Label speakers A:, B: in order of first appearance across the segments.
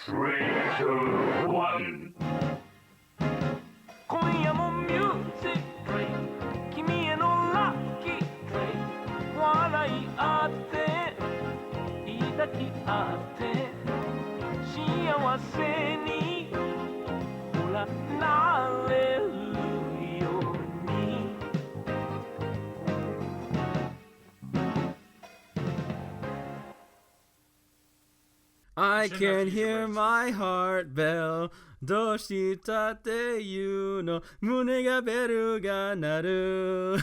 A: 3, 2, 1.
B: 今夜もミュージック君へのラッキートレイ笑い合って抱き合って幸せにほらなれるように
C: I can hear my heart bell どうしたって言うの胸がベルが鳴る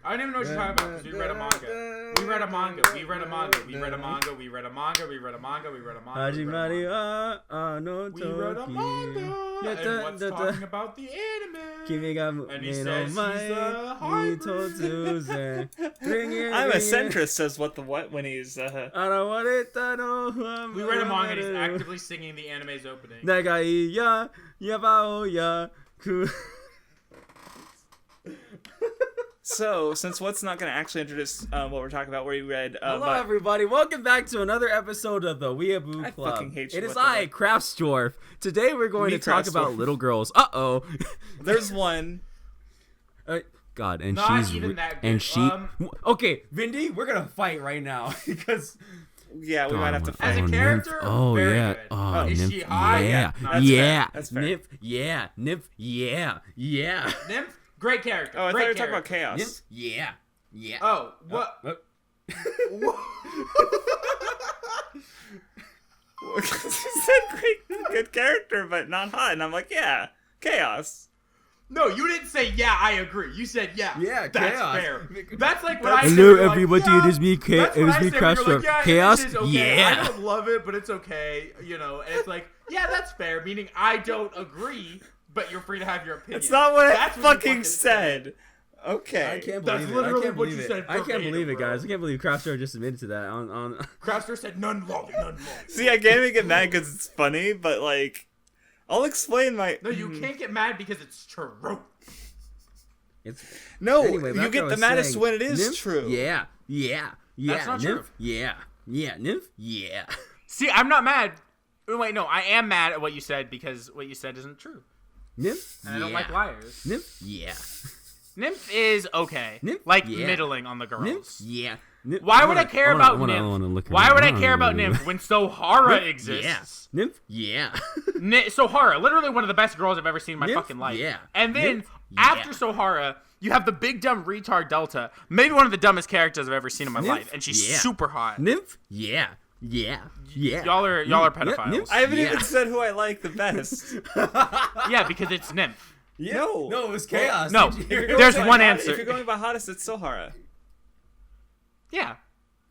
D: I don't even know what you're talking about because we read a manga. We read a manga. We read a manga. We read a manga. We read a manga. We read a manga. We read a manga.
C: 始まりはあの
D: We read a
C: 時
D: manga. And what's talking about the anime?
C: 君が
D: And he
C: 目の
D: says he's
C: 前
D: a
C: に
D: hybrid.
C: 突然
E: I'm a centrist, says what the what when he's
C: 現れたのは
D: We read a manga and he's actively singing the anime's opening.
C: 長いややばおやく
E: So, since what's not going to actually introduce what we're talking about, where you read
C: Hello everybody, welcome back to another episode of the Weeaboo
E: I
C: Club.
E: fucking hate you,
C: It is
E: what the
C: I,
E: heck?
C: Craftsdwarf. Today we're going
E: Me,
C: to talk about
E: Craftsdwarf.
C: little girls. Uh-oh.
E: there's one.
C: God, and
D: Not
C: she's
D: even that good.
C: and she Okay, Vindy, we're going to fight right now because
E: Yeah, we might have to
D: As a
E: fight.
D: character,
C: Oh
D: very
C: yeah.
D: good.
C: Oh,
D: Is
C: Nymph.
D: she high?
C: Yeah.
E: That's
C: Yeah.
E: fair. That's fair.
C: Nymph. Yeah. Nymph. Yeah. Yeah.
D: Nymph, great character.
E: Oh, I thought
D: great
E: you were talking about
D: character.
E: chaos.
C: Nymph. Yeah. Yeah.
D: Oh, what?
E: He said great, good character, but not hot. And I'm like, yeah, chaos.
D: No, you didn't say, yeah, I agree. You said, yeah.
C: Yeah,
D: that's
C: chaos.
D: fair. That's like what I said.
C: Hello
D: you're like,
C: everybody,
D: yeah.
C: it is me,
D: That's what I said, you're
C: Craftsdwarf.
D: like, yeah,
C: Chaos?
D: Image is okay.
C: Yeah.
D: I don't love it, but it's okay. You know, and it's like, yeah, that's fair. Meaning I don't agree, but you're free to have your opinion.
E: That's not what
D: That's
E: I
D: what you
E: fucking said. Okay.
C: I can't
D: That's
C: believe it.
D: literally
C: I can't
D: what
C: believe
D: you
C: it.
D: said
C: I can't
D: verbatim,
C: believe it,
D: bro.
C: guys. I can't believe Craftsdwarf just admitted to that on
D: Craftsdwarf said none long, none long.
E: See, I can't even get mad because it's funny, but like, I'll explain my.
D: No, you can't get mad because it's true.
C: It's
E: No,
C: Anyway,
E: you
C: back
E: get
C: I
E: the
C: was
E: maddest
C: saying,
E: when it is
C: Nymph?
E: true.
C: Yeah. Yeah. Yeah.
D: That's not
C: Nymph?
D: true.
C: Yeah. Yeah. Nymph? Yeah.
D: See, I'm not mad. Wait, no, I am mad at what you said because what you said isn't true.
C: Nymph?
D: And I don't like liars.
C: Nymph? Yeah.
D: Nymph is okay.
C: Nymph?
D: Like
C: Yeah.
D: middling on the girls.
C: Nymph? Yeah. Nymph?
D: Why would I care about
C: wanna
D: Nymph?
C: look her
D: Why
C: up.
D: would I
C: wanna
D: care about
C: look her
D: Nymph
C: up.
D: when Sohara
C: Yeah.
D: exists?
C: Nymph? Yeah.
D: Sohara, literally one of the best girls I've ever seen in my
C: Nymph?
D: fucking life.
C: Yeah.
D: And then
C: Nymph?
D: after
C: Yeah.
D: Sohara, you have the big dumb retard Delta, maybe one of the dumbest characters I've ever seen in my
C: Nymph?
D: life, and she's
C: Yeah.
D: super hot.
C: Nymph? Yeah. Yeah. Yeah.
D: Y'all are pedophiles.
C: Nymph?
E: I haven't
C: Yeah.
E: even said who I like the best.
D: Yeah, because it's Nymph.
C: Yeah.
E: No.
C: No, it was chaos.
D: No.
C: Did you-
D: There's
E: If you're
D: one
E: going by
D: answer.
E: If you're going by hottest, it's Sohara.
D: Yeah.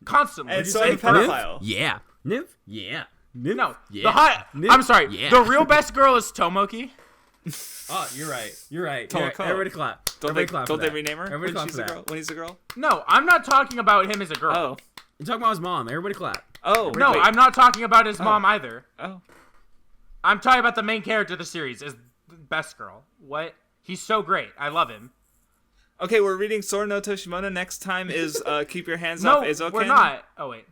D: Constantly.
E: And
C: you
E: so
C: say
E: I'm a pedophile.
C: Nymph? Yeah. Nymph? Yeah. Nymph?
D: No.
C: Yeah.
D: The hot.
C: Nymph?
D: I'm sorry.
C: Yeah.
D: The real best girl is Tomoki.
C: Oh, you're right. You're right.
E: Tomoko.
C: Everybody clap.
E: Don't
C: Everybody
E: they,
C: clap
E: don't
C: for
E: they
C: that.
E: rename her
C: Everybody
E: when
C: clap
E: she's
C: for
E: a
C: that.
E: girl? When he's a girl?
D: No, I'm not talking about him as a girl.
E: Oh.
C: You're talking about his mom. Everybody clap.
E: Oh.
D: No,
E: wait.
D: I'm not talking about his mom either.
E: Oh.
D: I'm talking about the main character of the series, is the best girl. What? He's so great. I love him.
E: Okay, we're reading Sora no Otoshimono. Next time is Keep Your Hands
D: No,
E: Off Eizouken.
D: we're not. Oh, wait.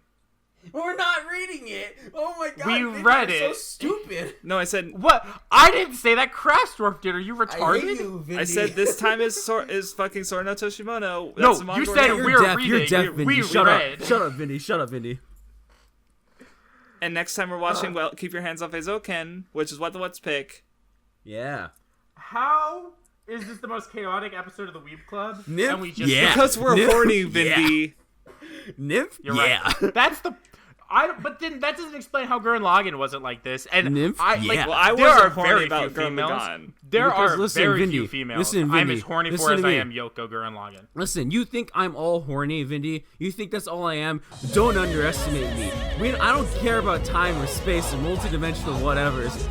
C: We're not reading it. Oh my god.
D: We
C: Vinny,
D: read
C: you're
D: it.
C: so stupid.
E: No, I said
D: What? I didn't say that. Craftsdwarf did. Are you
C: I
D: retarded?
C: hate you, Vinny.
E: I said this time is fucking Sora no Otoshimono.
D: No,
E: That's the manga
D: you
E: we're
D: said
E: reading.
C: You're
D: we're
C: deaf. You're
D: reading.
C: deaf, Vinny.
D: We
C: Shut
D: read.
C: up. Shut up, Vinny. Shut up, Vinny.
E: And next time we're watching Keep Your Hands Off Eizouken, which is what the What's pick.
C: Yeah.
D: How is this the most chaotic episode of the Weeb Club?
C: Nymph?
D: And we just
C: Yeah.
E: Because we're
C: Nymph?
E: horny,
C: Yeah.
E: Vindy.
C: Nymph?
D: You're
C: yeah.
D: right. That's the. But then that doesn't explain how Gurren Lagann wasn't like this. And
C: Nymph?
D: I,
C: Yeah.
D: like,
E: Well, I
D: there
E: wasn't
D: are
E: horny
D: very
E: about
D: few
E: Gurren
D: females.
E: Lagann.
D: There
C: Because
D: are
C: listen,
D: very
C: Vindy,
D: few females.
C: listen,
D: I'm
C: Vindy,
D: as horny
C: listen
D: for as
C: to
D: I
C: me.
D: am Yoko Gurren Lagann.
C: Listen, you think I'm all horny, Vindy? You think that's all I am? Don't underestimate me. I don't care about time or space or multidimensional whatevers.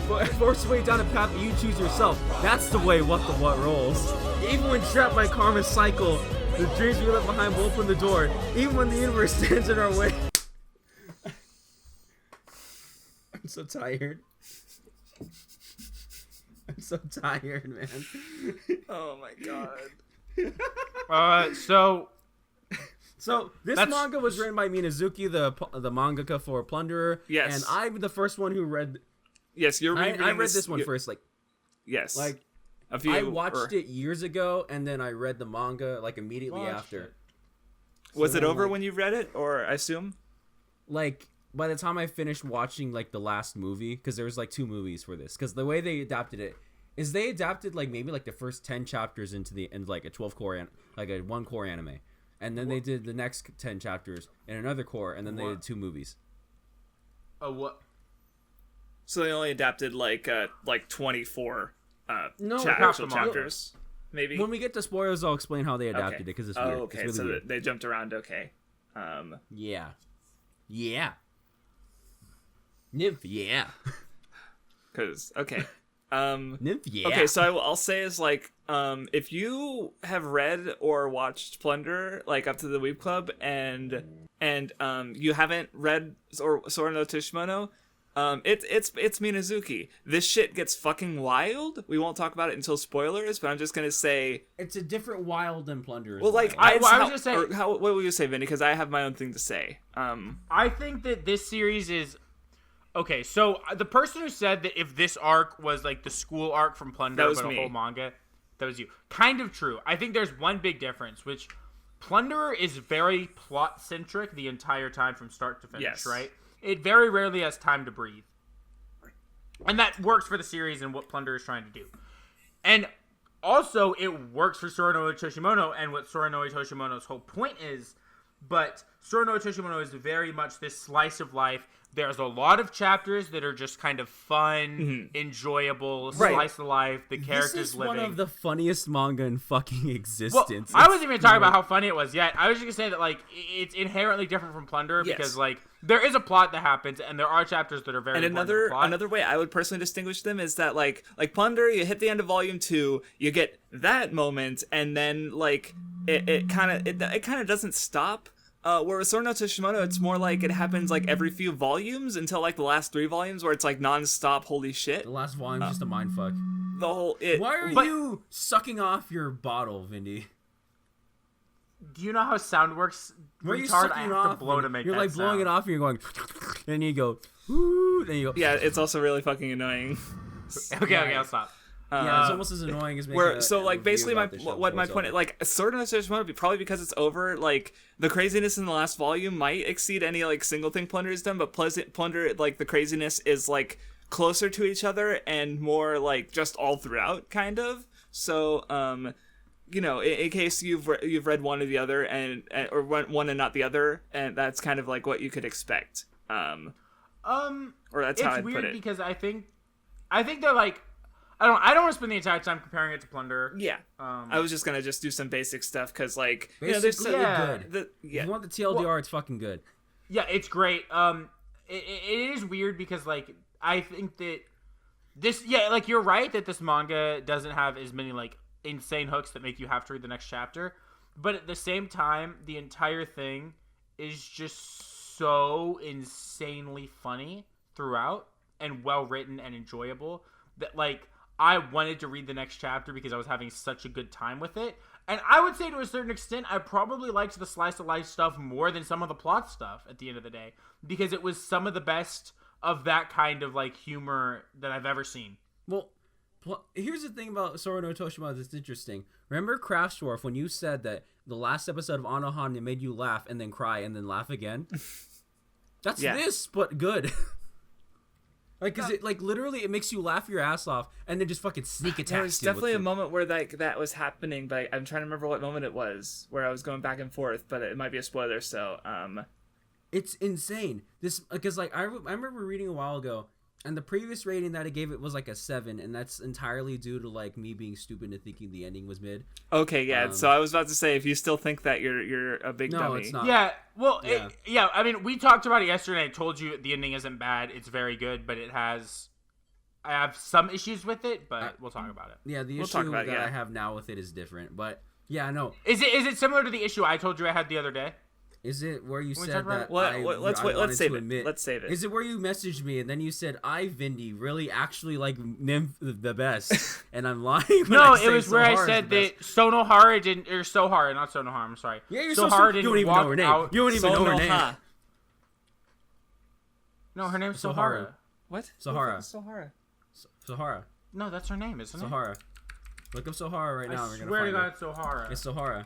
C: But force your way down a path that you choose yourself. That's the way what rolls. Even when trapped by karma's cycle, the dreams we left behind will open the door. Even when the universe stands in our way. I'm so tired. I'm so tired, man.
E: Oh my god.
D: So
C: So this manga was written by Minazuki, the mangaka for Plunderer.
E: Yes.
C: And I'm the first one who read.
E: Yes, you're reading
C: I read this one first. Like,
E: yes.
C: Like, I watched it years ago, and then I read the manga like immediately after.
E: Was it over when you read it, or I assume?
C: Like, by the time I finished watching like the last movie, because there was like 2 movies for this, because the way they adapted it is they adapted like maybe like the first 10 chapters into the end, like a 12 core like a 1 core anime, and then they did the next 10 chapters in another core, and then they did 2 movies.
D: Oh, what?
E: So they only adapted like 24 chapters, maybe.
C: When we get to spoilers, I'll explain how they adapted it, because it's weird.
E: Oh, okay.
C: It's really
E: So
C: weird.
E: they jumped around. Okay.
C: Yeah. Nymph, yeah.
E: Because okay.
C: Nymph, yeah.
E: Okay, so I'll say is like, if you have read or watched Plunderer like up to the Weeb Club, and you haven't read Sora no Otoshimono, it's Minazuki. This shit gets fucking wild. We won't talk about it until spoilers, but I'm just gonna say
C: it's a different wild than Plunderer.
E: Well, like
D: I was gonna say,
E: what will you say, Vinny? Because I have my own thing to say.
D: I think that this series is okay. So the person who said that if this arc was like the school arc from Plunderer, but a whole manga, that was you. Kind of true. I think there's one big difference, which Plunderer is very plot centric the entire time from start to finish.
E: Yes.
D: Right. It very rarely has time to breathe. And that works for the series and what Plunderer is trying to do. And also, it works for Sora no Otoshimono and what Sora no Otoshimono's whole point is. But Sora no Otoshimono is very much this slice of life. There's a lot of chapters that are just kind of fun, enjoyable, slice of life. The characters
C: this is
D: living.
C: One of the funniest manga in fucking existence.
D: Well, I wasn't even talking about how funny it was yet. I was just gonna say that like it's inherently different from Plunderer because like there is a plot that happens and there are chapters that are very.
E: And another way I would personally distinguish them is that like Plunderer, you hit the end of volume 2, you get that moment, and then like it kind of doesn't stop. Whereas Sora no Otoshimono, it's more like it happens like every few volumes until like the last 3 volumes where it's like non-stop holy shit.
C: The last volume's just a mindfuck.
E: Why
C: are you sucking off your bottle, Vindy?
D: Do you know how sound works?
C: Where are you
D: retard?
C: sucking
D: I have
C: off?
D: to blow to make
C: You're
D: that
C: like blowing
D: sound.
C: it off and you're going, and you go, woo, then you go.
E: Yeah, it's also really fucking annoying.
D: Okay, I'll stop.
C: Yeah, it's almost as annoying as making
E: basically my point, like Sword and Otoshimono, probably because it's over, like the craziness in the last volume might exceed any like single thing Plunderer's done, but Plunderer, like the craziness is like closer to each other and more like just all throughout kind of. So you know, in case you've read one or the other or one and not the other, and that's kind of like what you could expect. Or that's how I'd put it.
D: It's weird because I think they're like. I don't want to spend the entire time comparing it to Plunderer.
E: Yeah. I was just gonna do some basic stuff because like
C: basically
E: good.
C: If you want the TLDR, it's fucking good.
D: Yeah, it's great. It is weird because like I think that this like you're right that this manga doesn't have as many like insane hooks that make you have to read the next chapter, but at the same time the entire thing is just so insanely funny throughout and well written and enjoyable that like I wanted to read the next chapter because I was having such a good time with it. And I would say to a certain extent, I probably liked the slice of life stuff more than some of the plot stuff at the end of the day, because it was some of the best of that kind of like humor that I've ever seen.
C: Well, here's the thing about Sora no Otoshimono that's interesting. Remember Craftsdwarf when you said that the last episode of Anohan made you laugh and then cry and then laugh again? That's this, but good. Like, cause it, like, literally, it makes you laugh your ass off, and then just fucking sneak attacks you.
E: There was definitely a moment where that was happening, but I'm trying to remember what moment it was, where I was going back and forth, but it might be a spoiler, so,
C: It's insane. This, because, like, I remember reading a while ago, and the previous rating that I gave it was, like, a 7, and that's entirely due to, like, me being stupid and thinking the ending was mid.
E: Okay, yeah, so I was about to say, if you still think that, you're a big dummy.
C: No, it's not.
D: Yeah, well, yeah. I mean, we talked about it yesterday. I told you the ending isn't bad. It's very good, but I have some issues with it, but we'll talk about it.
C: Yeah, the issue that I have now with it is different, but yeah, no.
D: Is it similar to the issue I told you I had the other day?
C: Is it where you
D: When we
C: said
D: talk about-
C: that
E: Let's
C: I
E: wait.
C: wanted
E: Let's save
C: to
E: it.
C: admit?
E: Let's save it.
C: Is it where you messaged me and then you said I Vindy really actually like Nymph the best, and I'm lying? When
D: No,
C: I say
D: it was where I
C: Sohara's
D: said
C: the
D: that Sonohara didn't, or Sohara, not Sonohara. I'm sorry.
C: Yeah, you're
D: Sohara
C: so stupid.
D: didn't
C: You don't even
D: walk
C: know her name.
D: out.
C: You don't even know her name.
E: Sonoha.
D: No, her name's
C: Sohara.
D: Sohara.
E: What?
C: Sahara.
E: Sahara.
C: Sahara.
D: No, that's her name, isn't it?
C: Sahara. Look up Sahara right now.
D: I
C: We're gonna
D: swear to
C: find
D: God,
C: her.
D: it's Sohara.
C: It's Sahara.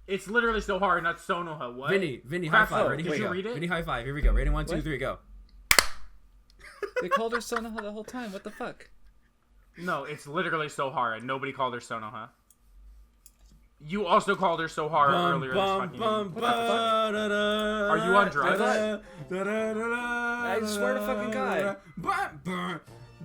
D: It's literally Sohara, not Sonoha. What?
C: Vinny, high five. Ready?
D: Did
C: Here we
D: you
C: go.
D: read it?
C: Vinny, high five. Here we go. Ready? 1, 2,
E: What?
C: 3, go.
E: They called her Sonoha the whole time. What the fuck?
D: No, it's literally Sohara. Nobody called her Sonoha. You also called her Sohara earlier this fucking Are you on drugs?
C: I
E: swear to fucking God.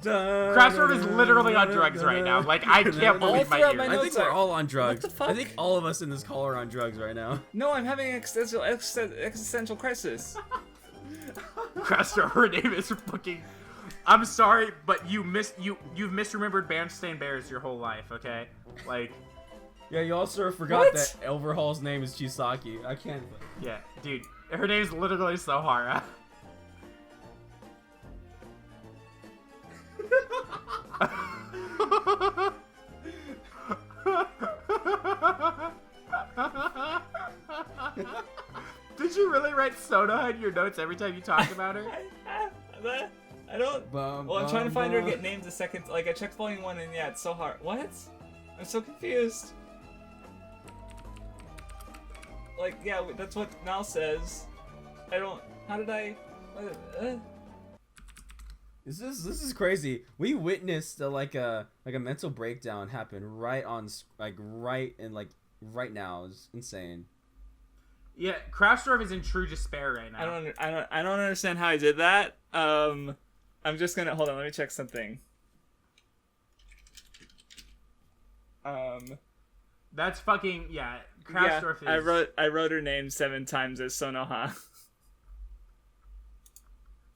D: Craftsdwarf is literally on drugs right now. Like, I can't believe my
E: throughout my
D: ears.
C: I think
E: notes
C: we're
E: are-
C: all on drugs.
E: What the fuck?
C: I think all of us in this call are on drugs right now.
E: No, I'm having an existential crisis.
D: Craftsdwarf, her name is fucking... I'm sorry, but you've misremembered Bandstand Bears your whole life, okay? Like,
C: Yeah, you also forgot
E: What?
C: that Overhaul's name is Chisaki. I can't.
D: yeah, dude. Her name's literally Sohara. Did you really write Soda in your notes every time you talked about her?
E: I don't.
C: Bum,
E: Well, I'm trying to find her and
C: bum.
E: get names a second. Like, I checked volume 1 and yeah, it's so hard. What? I'm so confused. Like, yeah, that's what Mal says. I don't. How did I.
C: This is crazy. We witnessed like a mental breakdown happen right now. It's insane.
D: Yeah, Craftsdwarf is in true despair right now.
E: I don't understand how I did that. I'm just gonna hold on. Let me check something.
D: That's fucking yeah. Craftsdwarf is.
E: I wrote her name 7 times as Sonoha.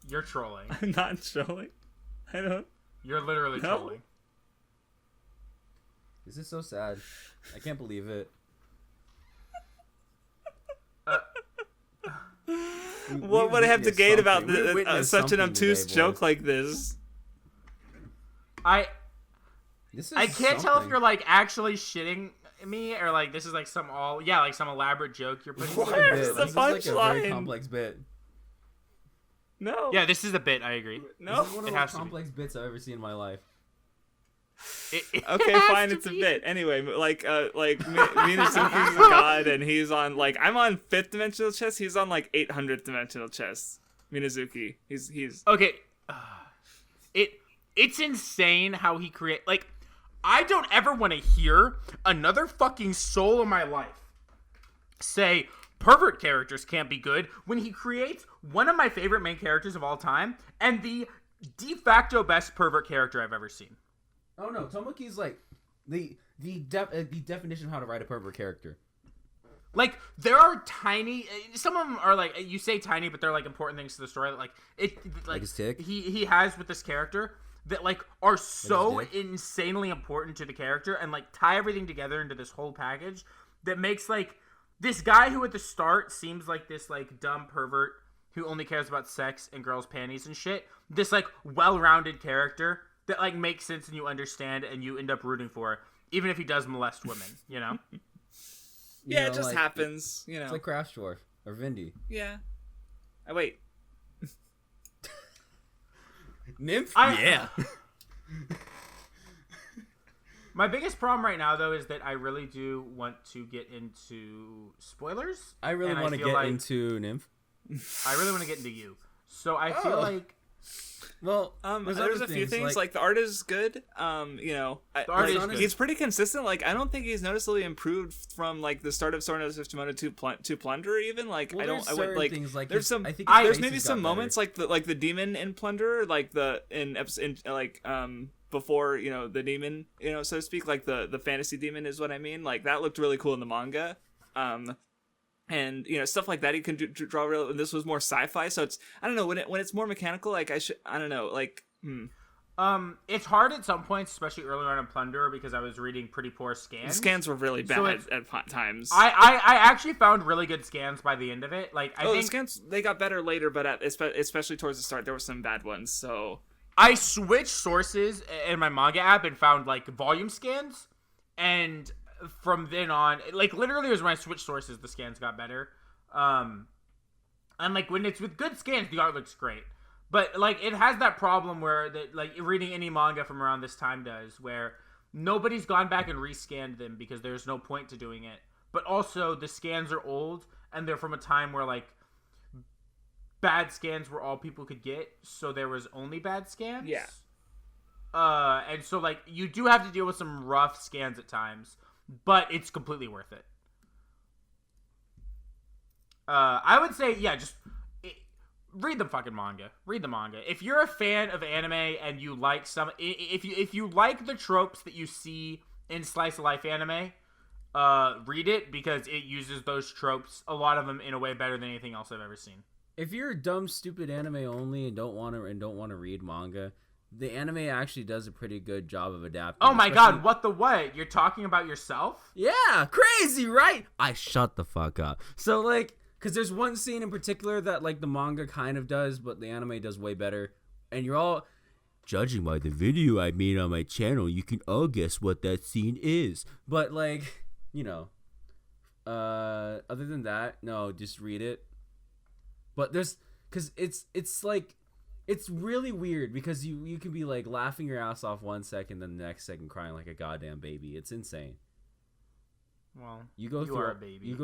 D: You're trolling.
E: I'm not trolling. I don't.
D: You're literally
E: No.
D: trolling.
C: This is so sad. I can't believe it.
E: What would I have to
C: witnessed
E: gain about
C: something. We witnessed
E: such an
C: something
E: obtuse
C: today,
E: joke
C: boys.
E: like this?
D: I
C: This is
D: can't tell if
C: something.
D: you're like actually shitting me or like this is like some like some elaborate joke you're putting.
E: What?
D: together.
E: Where's
C: This
E: the
C: is like a very
E: punchline?
C: complex bit.
E: No.
D: Yeah, this is a bit. I agree.
E: No.
C: This is one
D: It
C: of the
D: has to
C: most
D: be.
C: complex bits I've ever seen in my life.
E: Okay, fine, it's a bit. Anyway, like Minazuki's a god, and he's on like I'm on 5th dimensional chess. He's on like 800th dimensional chess. Minazuki, he's
D: Okay, it's insane how he create. Like, I don't ever want to hear another fucking soul in my life say pervert characters can't be good when he creates one of my favorite main characters of all time and the de facto best pervert character I've ever seen.
C: Oh no, Tomoki's like the definition of how to write a pervert character.
D: Like, there are tiny. Some of them are like you say tiny, but they're like important things to the story. Like like
C: his tick?
D: He has with this character that like are so
C: dick?
D: insanely important to the character and like tie everything together into this whole package that makes like this guy who at the start seems like this like dumb pervert who only cares about sex and girls' panties and shit. This like well-rounded character that like makes sense and you understand and you end up rooting for, even if he does molest women. You know.
C: You
E: yeah,
C: know,
E: it just
C: like,
E: happens. You know.
C: It's like Craftsdwarf or Vindy.
E: Yeah. Wait.
C: Nymph?
D: Yeah. My biggest problem right now, though, is that I really do want to get into spoilers.
C: I really
D: and
C: want to
D: feel
C: get
D: like
C: into Nymph.
D: I really want to get into you. So I feel
C: Oh.
D: like
C: Well,
E: There's
C: other
E: a few things
C: like
E: like the art is good. You know,
D: The art is
E: like,
D: good.
E: he's pretty consistent. Like I don't think he's noticeably improved from like the start of Sora Otoshimono to Plunderer even. Like
C: well,
E: I don't.
C: there's
E: I would
C: certain
E: like.
C: things like
E: There's
C: his-
E: some.
C: I think his
E: there's
C: face
E: maybe
C: has
E: some
C: got better.
E: moments like the demon in Plunderer, like before the demon, so to speak, like the fantasy demon is what I mean. Like that looked really cool in the manga. And stuff like that he can draw real. And this was more sci-fi, so it's I don't know when it's more mechanical. Like I don't know. Like
D: It's hard at some points, especially early on in Plunderer, because I was reading pretty poor scans.
E: Scans were really bad at times.
D: I actually found really good scans by the end of it. Like I think
E: the scans, they got better later, but especially towards the start, there were some bad ones. So
D: I switched sources in my manga app and found like volume scans, and from then on, like literally it was when I switched sources, the scans got better. And like when it's with good scans, the art looks great. But like it has that problem where that like reading any manga from around this time does, where nobody's gone back and rescanned them because there's no point to doing it. But also the scans are old and they're from a time where like bad scans were all people could get, so there was only bad scans.
E: Yeah.
D: And so like you do have to deal with some rough scans at times, but it's completely worth it. I would say just read the fucking manga. Read the manga. If you're a fan of anime and you like if you like the tropes that you see in slice of life anime, read it because it uses those tropes, a lot of them, in a way better than anything else I've ever seen.
C: If you're a dumb, stupid anime only and don't want to read manga, the anime actually does a pretty good job of adapting.
D: Oh my god, what? You're talking about yourself?
C: Yeah, crazy, right? I shut the fuck up. So like, because there's one scene in particular that like the manga kind of does, but the anime does way better. And you're all, judging by the video I made on my channel, you can all guess what that scene is. But like, you know, other than that, no, just read it. But because it's like, it's really weird because you can be like laughing your ass off 1 second, then the next second crying like a goddamn baby. It's insane.
D: Well,
C: you are a baby.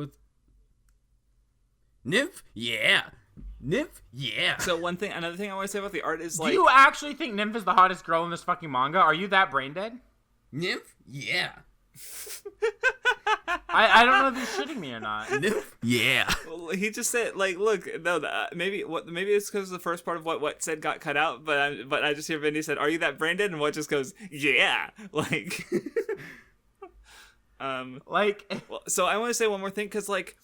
C: Nymph? Yeah. Nymph? Yeah.
E: So another thing I want to say about the art is like...
D: Do you actually think Nymph is the hottest girl in this fucking manga? Are you that brain dead?
C: Nymph? Yeah.
D: I don't know if he's shitting me or not.
C: Nymph? Yeah.
E: Well, he just said, like, look, no, maybe it's because the first part of what said got cut out, but I just hear Vindy said, "Are you that brain dead?" And what just goes, "Yeah." Like... So I want to say one more thing, because, like,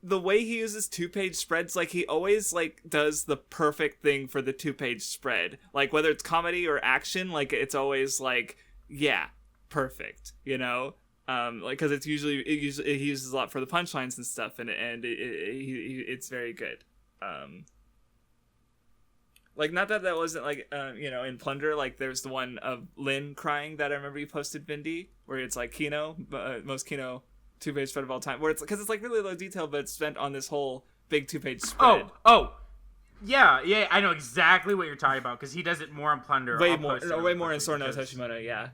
E: the way he uses 2-page spreads, like, he always, like, does the perfect thing for the 2-page spread. Like, whether it's comedy or action, like, it's always, like, yeah, perfect, you know? Like, because he uses a lot for the punchlines and stuff, and it's very good. Like, not that wasn't, like, you know, in Plunderer, like, there's the one of Lynn crying that I remember you posted, Vindy, where it's, like, Kino, most Kino 2-page spread of all time, where it's, because it's, like, really low detail, but it's spent on this whole big 2-page spread.
D: Yeah, I know exactly what you're talking about, because he does it more on Plunderer.
E: Way more in Sora no Otoshimono, yeah.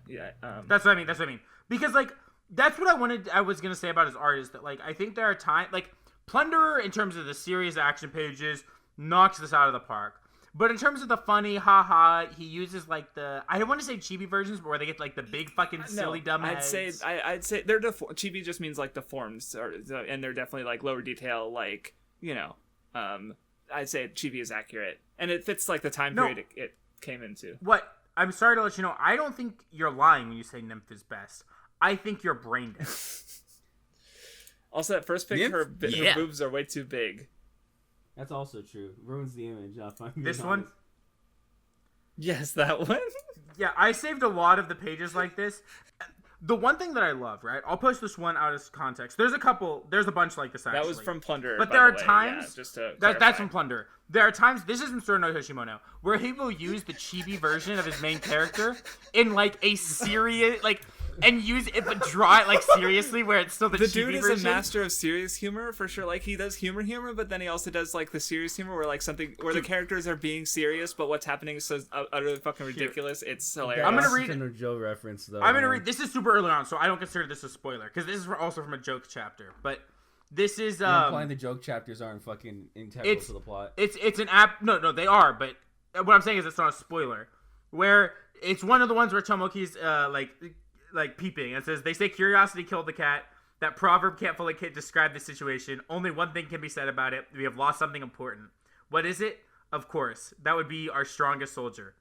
D: That's what I mean. Because, like, that's what I was going to say about his art, is that, like, I think there are times, like, Plunderer, in terms of the serious action pages, knocks this out of the park. But in terms of the funny, haha, he uses, like, I don't want to say chibi versions, but where they get, like, the big fucking silly dumb heads.
E: I'd say they're chibi just means, like, the forms, and they're definitely, like, lower detail, like, you know, I'd say chibi is accurate. And it fits, like, the time period it came into.
D: What? I'm sorry to let you know, I don't think you're lying when you say Nymph is best. I think you're brain dead.
E: Also, that first pic, her boobs are way too big.
C: That's also true. Ruins the image.
D: This one?
E: Yes, that one.
D: Yeah, I saved a lot of the pages like this. The one thing that I love, right? I'll post this one out of context. There's a bunch like this, actually.
E: That was from Plunderer,
D: but there are times...
E: Yeah, just to
D: that's from Plunderer. There are times, this is from Sora no Otoshimono, where he will use the chibi version of his main character in, like, a serious... like. And use it, but draw it, like, seriously, where it's still the chibi
E: dude is
D: version.
E: A master of serious humor, for sure. Like, he does humor, but then he also does, like, the serious humor where, like, something where the characters are being serious, but what's happening is so utterly fucking ridiculous. It's hilarious.
D: I'm gonna read
C: a Joe reference though.
D: I'm gonna read. This is super early on, so I don't consider this a spoiler because this is also from a joke chapter. But this is
C: implying the joke chapters aren't fucking integral to the plot.
D: It's an app. No, they are. But what I'm saying is it's not a spoiler. Where it's one of the ones where Tomoki's like peeping. It says, "They say curiosity killed the cat. That proverb can't fully describe the situation. Only one thing can be said about it. We have lost something important. What is it? Of course, that would be our strongest soldier.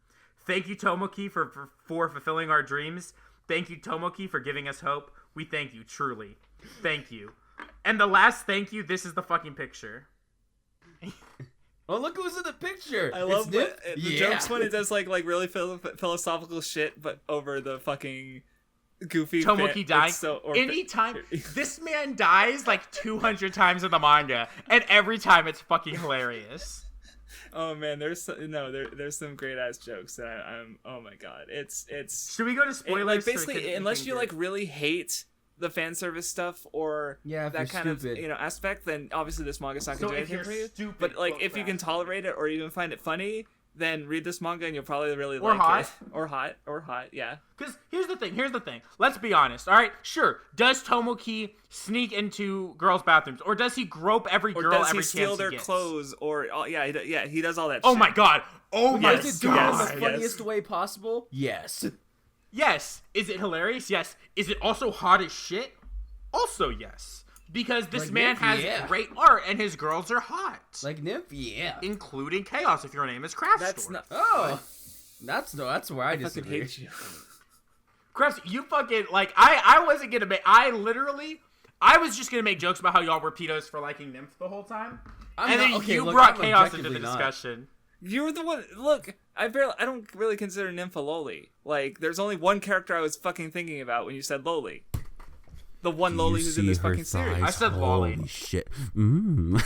D: Thank you, Tomoki, for fulfilling our dreams. Thank you, Tomoki, for giving us hope. We thank you, truly. Thank you." And the last thank you, this is the fucking picture.
C: Oh, look who's in the picture.
E: I love
C: Nymph?
E: the jokes when it does like really philosophical shit, but over the fucking goofy
D: Tomoki dying.
E: So,
D: Anytime this man dies like 200 times in the manga, and every time it's fucking hilarious.
E: Oh man, there's some great ass jokes that I'm. Oh my god, it's.
D: Should we go to spoilers?
E: Like basically, unless you like really hate the fan service stuff or that kind of aspect, then obviously this manga's not gonna do anything for you. But like if you can tolerate it or even find it funny, then read this manga and you'll probably really like it. Or hot, yeah.
D: Because here's the thing. Let's be honest, all right? Sure, does Tomoki sneak into girls' bathrooms, or does he grope every girl every chance he gets?
E: Or does he steal their clothes? Or he does all that.
D: Oh
E: shit.
D: my god! Oh my god!
C: Does it do it in the funniest way possible? Yes.
D: Yes. Is it hilarious? Yes. Is it also hot as shit? Also yes. Because this man has great art and his girls are hot.
C: Like Nymph, yeah.
D: Including Chaos if your name is Craftsdwarf.
E: That's not.
C: Oh. That's where I disagree.
E: Hate you.
D: Crafts, you fucking like I wasn't gonna make I was just gonna make jokes about how y'all were pedos for liking Nymph the whole time. You brought Chaos into the discussion.
E: You're the one. Look, I don't really consider Nymph a loli. Like, there's only one character I was fucking thinking about when you said loli. The one loli who's in this fucking series.
D: I said lolly.
C: Holy shit.
E: And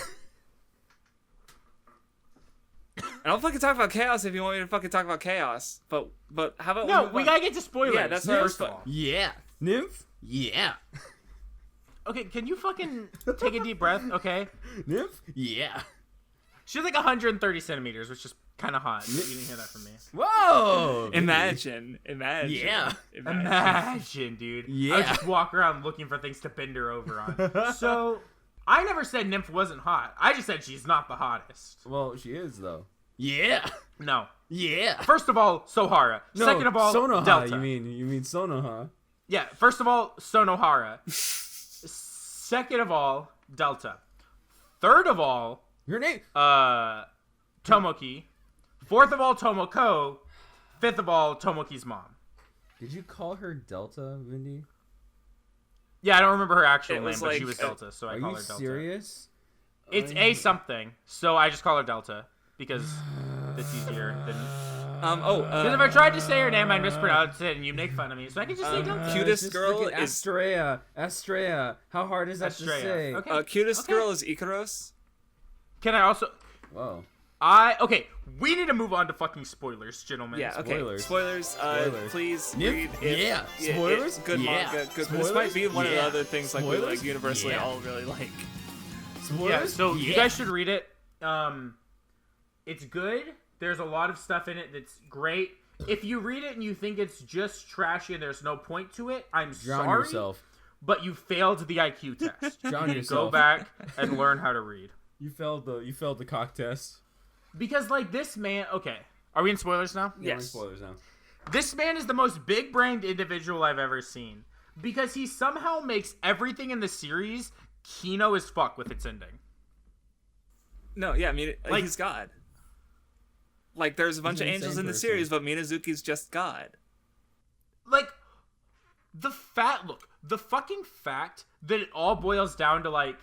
E: I'll fucking talk about Chaos if you want me to fucking talk about Chaos. But how about
D: no? We gotta get to spoilers.
E: Yeah, that's first of all.
C: Yeah. Nymph. Yeah.
D: Okay, can you fucking take a deep breath? Okay.
C: Nymph. Yeah.
D: She's like 130 centimeters, which is kind of hot. You didn't hear that from me.
C: Whoa!
E: Imagine.
C: Yeah.
D: Imagine, dude.
C: Yeah.
D: I would just walk around looking for things to bend her over on. So, I never said Nymph wasn't hot. I just said she's not the hottest.
C: Well, she is, though. Yeah.
D: No.
C: Yeah.
D: First of all, Sohara.
C: No,
D: Second of all,
C: Sonoha,
D: Delta.
C: You mean Sonoha.
D: Yeah, first of all, Sonohara. Second of all, Delta. Third of all,
C: Your name?
D: Tomoki. Fourth of all, Tomoko. Fifth of all, Tomoki's mom.
C: Did you call her Delta, Vindy?
D: Yeah, I don't remember her actual name, but
E: like,
D: she was Delta, so I call her Delta.
C: Are you serious?
D: It's a something, so I just call her Delta because it's easier than. Because if I tried to say her name, I'd mispronounce it, and you'd make fun of me. So I can just say Delta.
E: Cutest girl is
C: Astrea. How hard is that to say?
D: Okay.
E: Cutest girl is Ikaros.
D: Can I also?
C: Whoa.
D: Okay. We need to move on to fucking spoilers, gentlemen.
E: Yeah. Okay. Spoilers. Please
C: Nymph?
E: read.
C: Yeah. Spoilers.
E: Good manga. Good. This might be one of the other things like we like universally
C: Yeah.
E: all really like.
C: Spoilers.
D: Yeah. So you guys should read it. It's good. There's a lot of stuff in it that's great. If you read it and you think it's just trashy and there's no point to it, I'm
C: Drown
D: sorry.
C: yourself.
D: But you failed the IQ test.
C: Drown yourself.
D: Go back and learn how to read.
C: You failed the cock test.
D: Because like this man, okay. Are we in spoilers now?
C: Yeah,
E: Yes.
C: spoilers now.
D: This man is the most big-brained individual I've ever seen. Because he somehow makes everything in the series Kino as fuck with its ending.
E: No, yeah, I mean,
D: Like-
E: he's God. Like, there's a bunch of
C: an
E: angels
C: insane
E: in the
C: person.
E: series, but Minazuki's just God.
D: Like, the fucking fact that it all boils down to, like,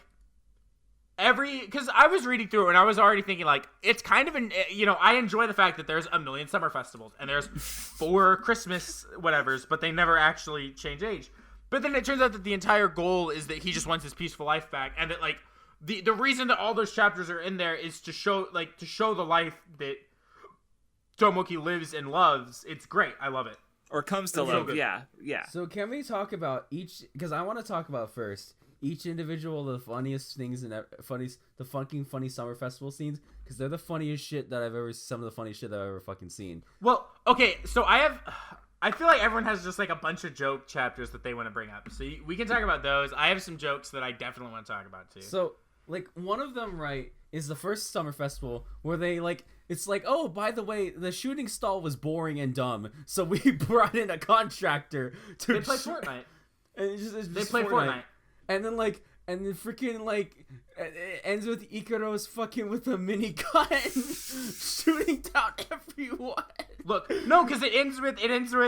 D: because I was reading through it and I was already thinking, like, it's kind of I enjoy the fact that there's a million summer festivals and there's 4 Christmas whatevers, but they never actually change age. But then it turns out that the entire goal is that he just wants his peaceful life back, and that, like, the reason that all those chapters are in there is to show the life that Tomoki lives and loves. It's great. I love it.
E: Or comes to
D: It's so
E: love,
D: good.
E: yeah.
C: So can we talk about each? Because I want to talk about first each individual of the funniest things and the fucking funny summer festival scenes, because they're the funniest shit that some of the funniest shit that I've ever fucking seen.
D: Well, okay, so I feel like everyone has just like a bunch of joke chapters that they want to bring up. So we can talk about those. I have some jokes that I definitely want to talk about too.
C: So like one of them, right, is the first summer festival where they like. It's like, oh, by the way, the shooting stall was boring and dumb, so we brought in a contractor to.
D: They play Fortnite.
C: And it's just
D: They play Fortnite.
C: And then freaking like it ends with Ikaros fucking with a minigun shooting down everyone.
D: Look, no, because it ends with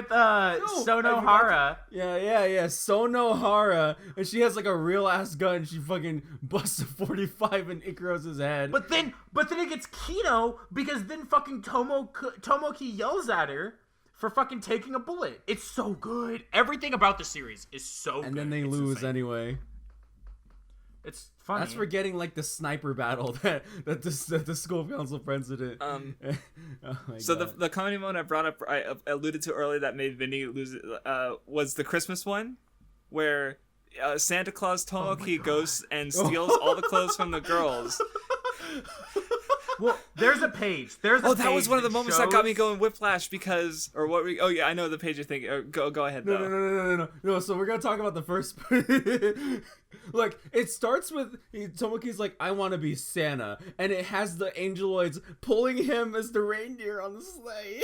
D: Sonohara.
C: Yeah. Sonohara, and she has like a real ass gun. She fucking busts a 45 in Ikaros' head.
D: But then it gets Kino because then fucking Tomoki yells at her for fucking taking a bullet. It's so good. Everything about the series is so good.
C: And then they lose anyway.
D: It's funny.
C: That's forgetting like the sniper battle that the school council president.
E: Oh
C: so
E: the comedy moment I brought up, I alluded to earlier that made Vinny lose it, was the Christmas one, where Santa Claus Tomoki goes and steals all the clothes from the girls.
D: Well, there's a page. That
E: was one of the moments that got me going whiplash because, or what? I know the page you're thinking. Go ahead.
C: No. So we're gonna talk about the first. Look, it starts with Tomoki's like, I want to be Santa, and it has the angeloids pulling him as the reindeer on the sleigh.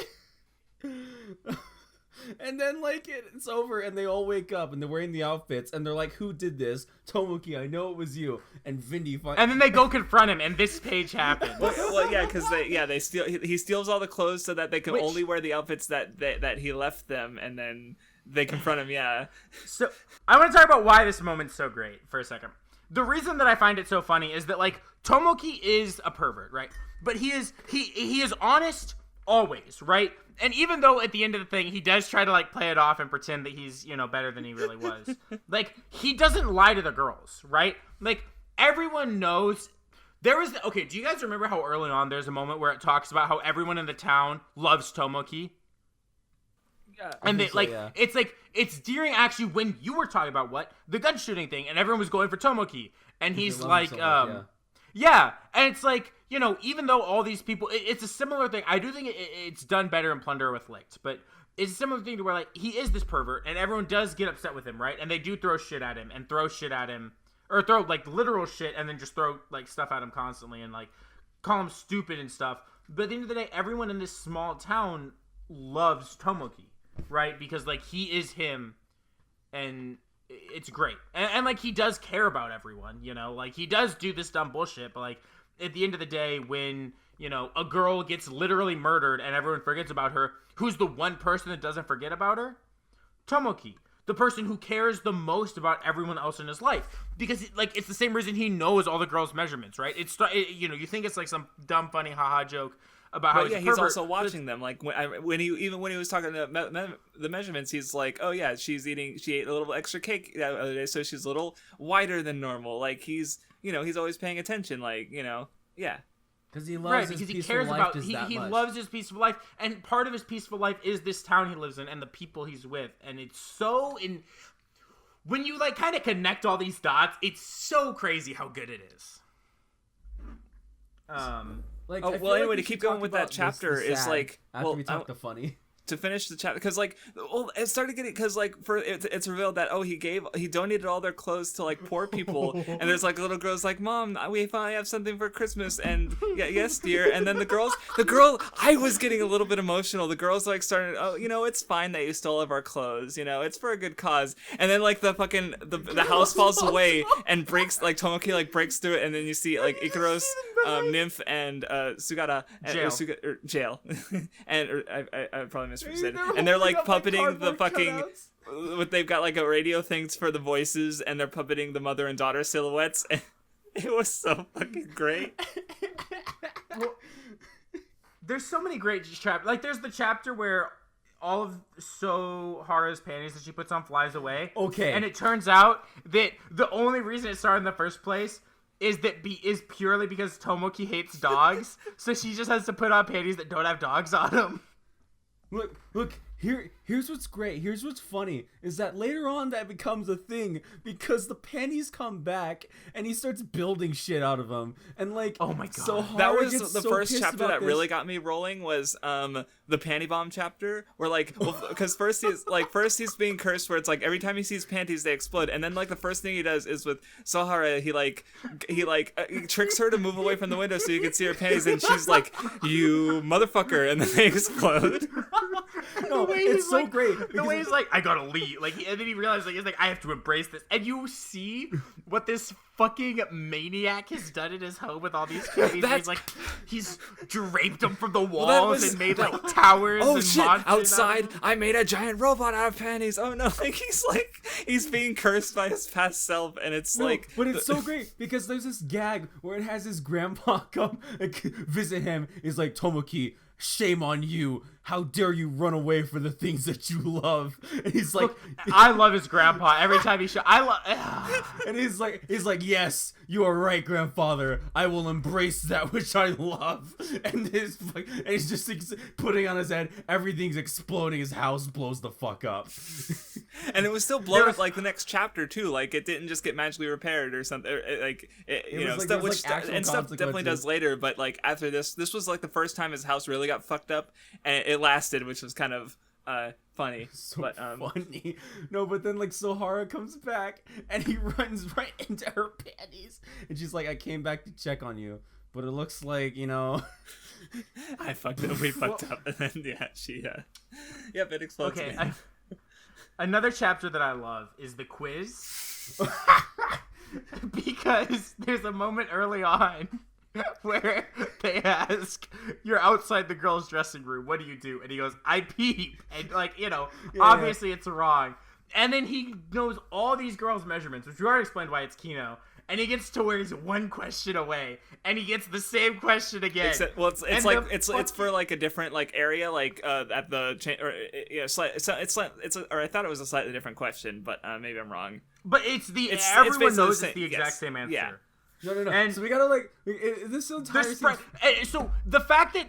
C: And then like it's over, and they all wake up, and they're wearing the outfits, and they're like, "Who did this?" Tomoki, I know it was you. And Vindy.
D: And then they go confront him, and this page happens.
E: Well, yeah, because they steal. He steals all the clothes so that they can only wear the outfits that he left them, and then they confront him. Yeah.
D: So I want to talk about why this moment's so great for a second. The reason that I find it so funny is that like Tomoki is a pervert, right? But he is honest always, right? And even though at the end of the thing he does try to like play it off and pretend that he's, better than he really was, like he doesn't lie to the girls, right? Like everyone knows do you guys remember how early on there's a moment where it talks about how everyone in the town loves Tomoki? Yeah, and it's during actually when you were talking about the gun shooting thing, and everyone was going for Tomoki, and he's like, yeah, and it's like, even though all these people, it's a similar thing. I do think it's done better in Plunderer with Licked, but it's a similar thing to where like he is this pervert, and everyone does get upset with him, right? And they do throw shit at him, or throw like literal shit, and then just throw like stuff at him constantly, and like call him stupid and stuff. But at the end of the day, everyone in this small town loves Tomoki, right? Because like he is him, and it's great. And like he does care about everyone, like he does do this dumb bullshit, but like at the end of the day, when a girl gets literally murdered and everyone forgets about her, who's the one person that doesn't forget about her? Tomoki, the person who cares the most about everyone else in his life, because it's the same reason he knows all the girls' measurements, right? You think it's like some dumb funny haha joke about how
E: he's also watching them. Like when he was talking about the measurements, he's like, oh yeah, she ate a little extra cake the other day, so she's a little wider than normal. Like he's always paying attention. Like yeah.
C: Because he loves his peaceful life.
D: He loves his peaceful life, and part of his peaceful life is this town he lives in and the people he's with, and it's so when you like kind of connect all these dots, it's so crazy how good it is.
E: Anyway, to keep going with that chapter is like
C: after we talk the funny.
E: To finish the chapter, because like, it started getting, because like it's revealed that he donated all their clothes to like poor people, and there's like little girls like, Mom, we finally have something for Christmas, and yes dear, and then the girl, I was getting a little bit emotional. The girls like started, it's fine that you stole all of our clothes, it's for a good cause, and then like the fucking the house falls away and breaks, like Tomoki like breaks through it, and then you see like Ikaros, Nymph, and Sugata jail, and I probably misrepresented. And they're like puppeting the fucking they've got like a radio things for the voices, and they're puppeting the mother and daughter silhouettes. It was so fucking great.
D: Well, there's so many great chapters. Like there's the chapter where all of Sohara's panties that she puts on flies away.
C: Okay.
D: And it turns out that the only reason it started in the first place is purely because Tomoki hates dogs. So she just has to put on panties that don't have dogs on them.
C: Look, here's what's great. Here's what's funny is that later on that becomes a thing because the panties come back and he starts building shit out of them. And like,
D: oh my god,
C: so
E: that was the first chapter that really got me rolling was the panty bomb chapter, where like, because first he's being cursed, where it's like every time he sees panties they explode, and then like the first thing he does is with Sohara, he tricks her to move away from the window so you can see her panties, and she's like, you motherfucker, and then they explode.
C: No, it's so great.
D: The way he's like, I gotta leave. Like, and then he realizes, like, he's like, I have to embrace this. And you see what this fucking maniac has done in his home with all these candies. He's draped them from the walls and made like towers.
E: Oh
D: and
E: shit! Outside,
D: out
E: I made a giant robot out of panties. Oh no! Like he's being cursed by his past self, and it's
C: but it's so great because there's this gag where it has his grandpa come visit him. He's like, Tomoki, shame on you. How dare you run away for the things that you love? And he's like,
D: I love his grandpa. Every time he
C: and he's like, yes, you are right, grandfather. I will embrace that which I love. And he's just putting on his head. Everything's exploding. His house blows the fuck up.
E: And it was still blown up like the next chapter too. Like it didn't just get magically repaired or something. Stuff definitely does later. But like after this was like the first time his house really got fucked up, and it lasted, which was kind of funny.
C: Funny. No, but then like Sohara comes back and he runs right into her panties, and she's like, I came back to check on you, but it looks like,
E: I fucked up. We fucked up, and then it explodes.
D: Okay. Another chapter that I love is the quiz. Because there's a moment early on where they ask, you're outside the girls' dressing room, what do you do? And he goes, I peep. And obviously it's wrong. And then he knows all these girls' measurements, which we already explained why it's Kino. And he gets to where he's one question away, and he gets the same question again.
E: It's for like a different like area, like at the or I thought it was a slightly different question, but maybe I'm wrong.
D: But everyone knows it's the exact same answer.
C: Yeah. No. And so we gotta this entire
D: so the fact that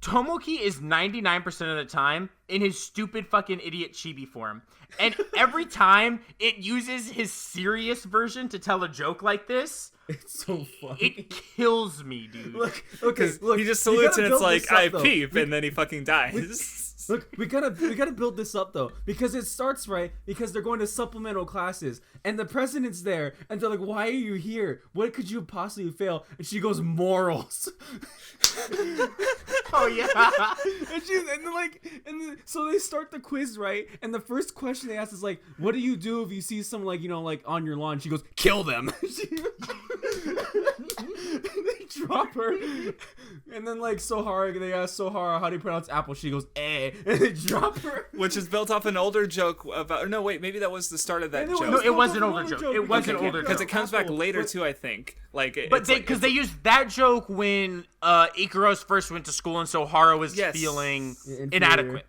D: Tomoki is 99% of the time in his stupid fucking idiot chibi form. And every time it uses his serious version to tell a joke like this,
C: it's so funny.
D: It kills me, dude.
C: Look,
E: he just salutes and it's like, I peep, and then he fucking dies.
C: Look, we gotta build this up though, because it starts right because they're going to supplemental classes and the president's there and they're like, why are you here? What could you possibly fail? And she goes, morals.
D: Oh yeah.
C: So they start the quiz right, and the first question they ask is like, what do you do if you see someone like on your lawn? She goes, kill them. They drop her, and then they ask Sohara, how do you pronounce apple? She goes, eh, and they drop her,
E: which is built off an older joke about. No, wait, maybe that was the start of that joke.
D: No, it was an older joke. It was an older joke
E: because it comes back later too, I think.
D: Because they used that joke when Ikaros first went to school and Sohara was feeling inadequate.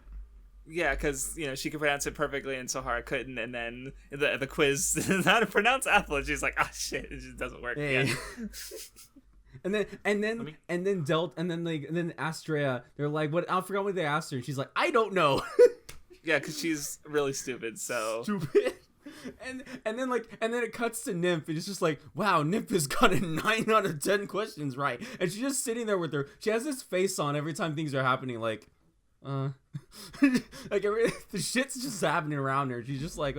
E: Yeah, because she could pronounce it perfectly and Sohara couldn't, and then the quiz how to pronounce apple, and she's like, oh shit, it just doesn't work. Yeah.
C: And then Astrea, they're like, what? I forgot what they asked her, and she's like, I don't know.
E: Yeah, because she's really stupid. So
C: stupid. And then it cuts to Nymph, and it's just like, wow, Nymph has gotten 9 out of 10 questions right, and she's just sitting there with her. She has this face on every time things are happening, the shit's just happening around her. She's just like,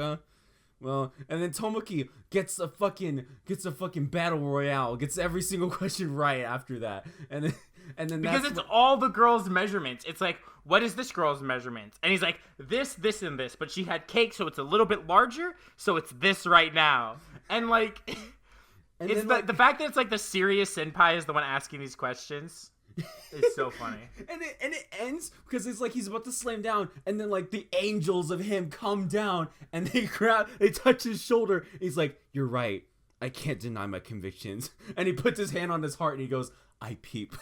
C: well, and then Tomoki gets a fucking battle royale, gets every single question right after that, and then
D: because it's all the girls' measurements. It's like, what is this girl's measurements? And he's like, this, and this, but she had cake, so it's a little bit larger, so it's this right now. And and it's the fact that it's like the serious senpai is the one asking these questions. It's so funny.
C: and it ends because it's like he's about to slam down, and then the angels of him come down and they touch his shoulder. He's like, you're right, I can't deny my convictions. And he puts his hand on his heart and he goes, I peep.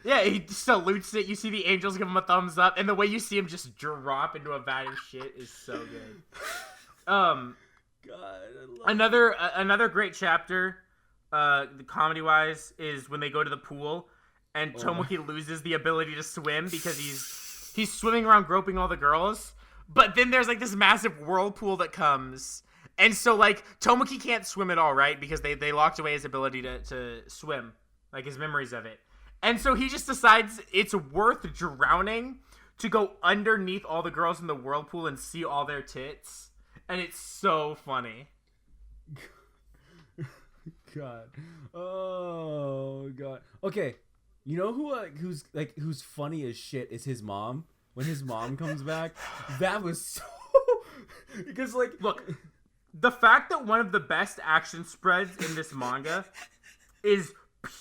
D: Yeah, he salutes it. You see the angels give him a thumbs up, and the way you see him just drop into a vat of shit is so good.
C: God,
D: another great chapter, comedy-wise, is when they go to the pool, and Tomoki loses the ability to swim because he's swimming around groping all the girls, but then there's this massive whirlpool that comes, and so Tomoki can't swim at all, right? Because they locked away his ability to swim, his memories of it. And so he just decides it's worth drowning to go underneath all the girls in the whirlpool and see all their tits. And it's so funny.
C: God. Oh, God. Okay. You know who's funny as shit is his mom. When his mom comes back, that was so... Because,
D: Look, the fact that one of the best action spreads in this manga is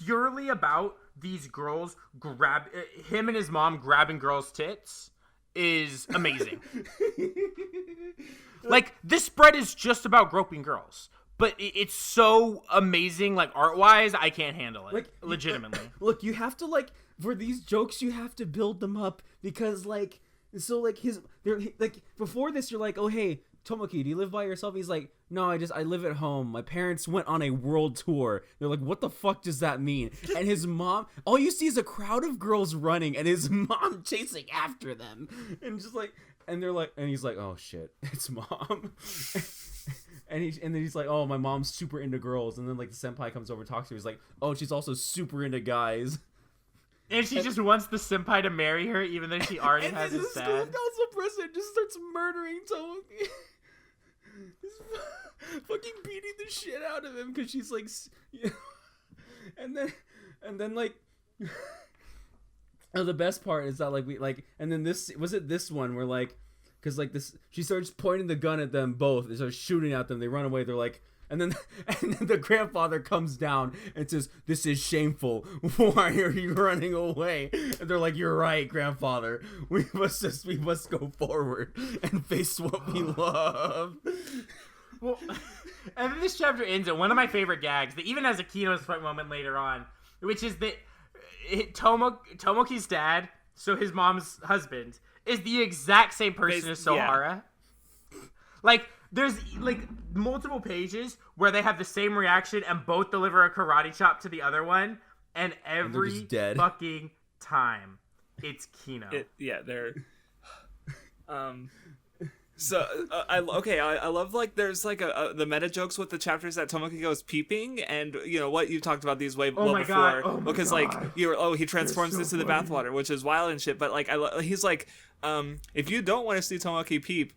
D: purely about these girls him and his mom grabbing girls' tits is amazing. Like, this spread is just about groping girls, but it's so amazing, like, art-wise, I can't handle it. Like, legitimately.
C: Look, you have to, like, for these jokes, you have to build them up, because, like, so, like, before this, you're like, oh, hey, Tomoki, do you live by yourself? He's like, no, I live at home. My parents went on a world tour. They're like, what the fuck does that mean? And his mom, all you see is a crowd of girls running and his mom chasing after them. And just like, and they're like, and he's like, oh shit, it's mom. and then he's like, oh, my mom's super into girls. And then like the senpai comes over and talks to her. He's like, oh, she's also super into guys.
D: And she just wants the senpai to marry her, even though she already has his dad. And the
C: council president just starts murdering Tomoki. He's fucking beating the shit out of him because she's like, you know, and then like, oh, the best part is that and then this one where like, because like this, she starts pointing the gun at them both. They start shooting at them. They run away. They're like. And then the grandfather comes down and says, "This is shameful. Why are you running away?" And they're like, "You're right, grandfather. We must go forward and face what we love."
D: Well, and then this chapter ends at one of my favorite gags that even has a keynote moment later on, which is that Tomoki's dad, so his mom's husband, is the exact same person as Sohara. Yeah. Like, there's like multiple pages where they have the same reaction and both deliver a karate chop to the other one, and every fucking time it's Kino.
E: They're so I love like there's like the meta jokes with the chapters that Tomoki goes peeping, and you know what, you talked about these way before because like he transforms into the bathwater, which is wild and shit, but like he's like if you don't want to see Tomoki peep,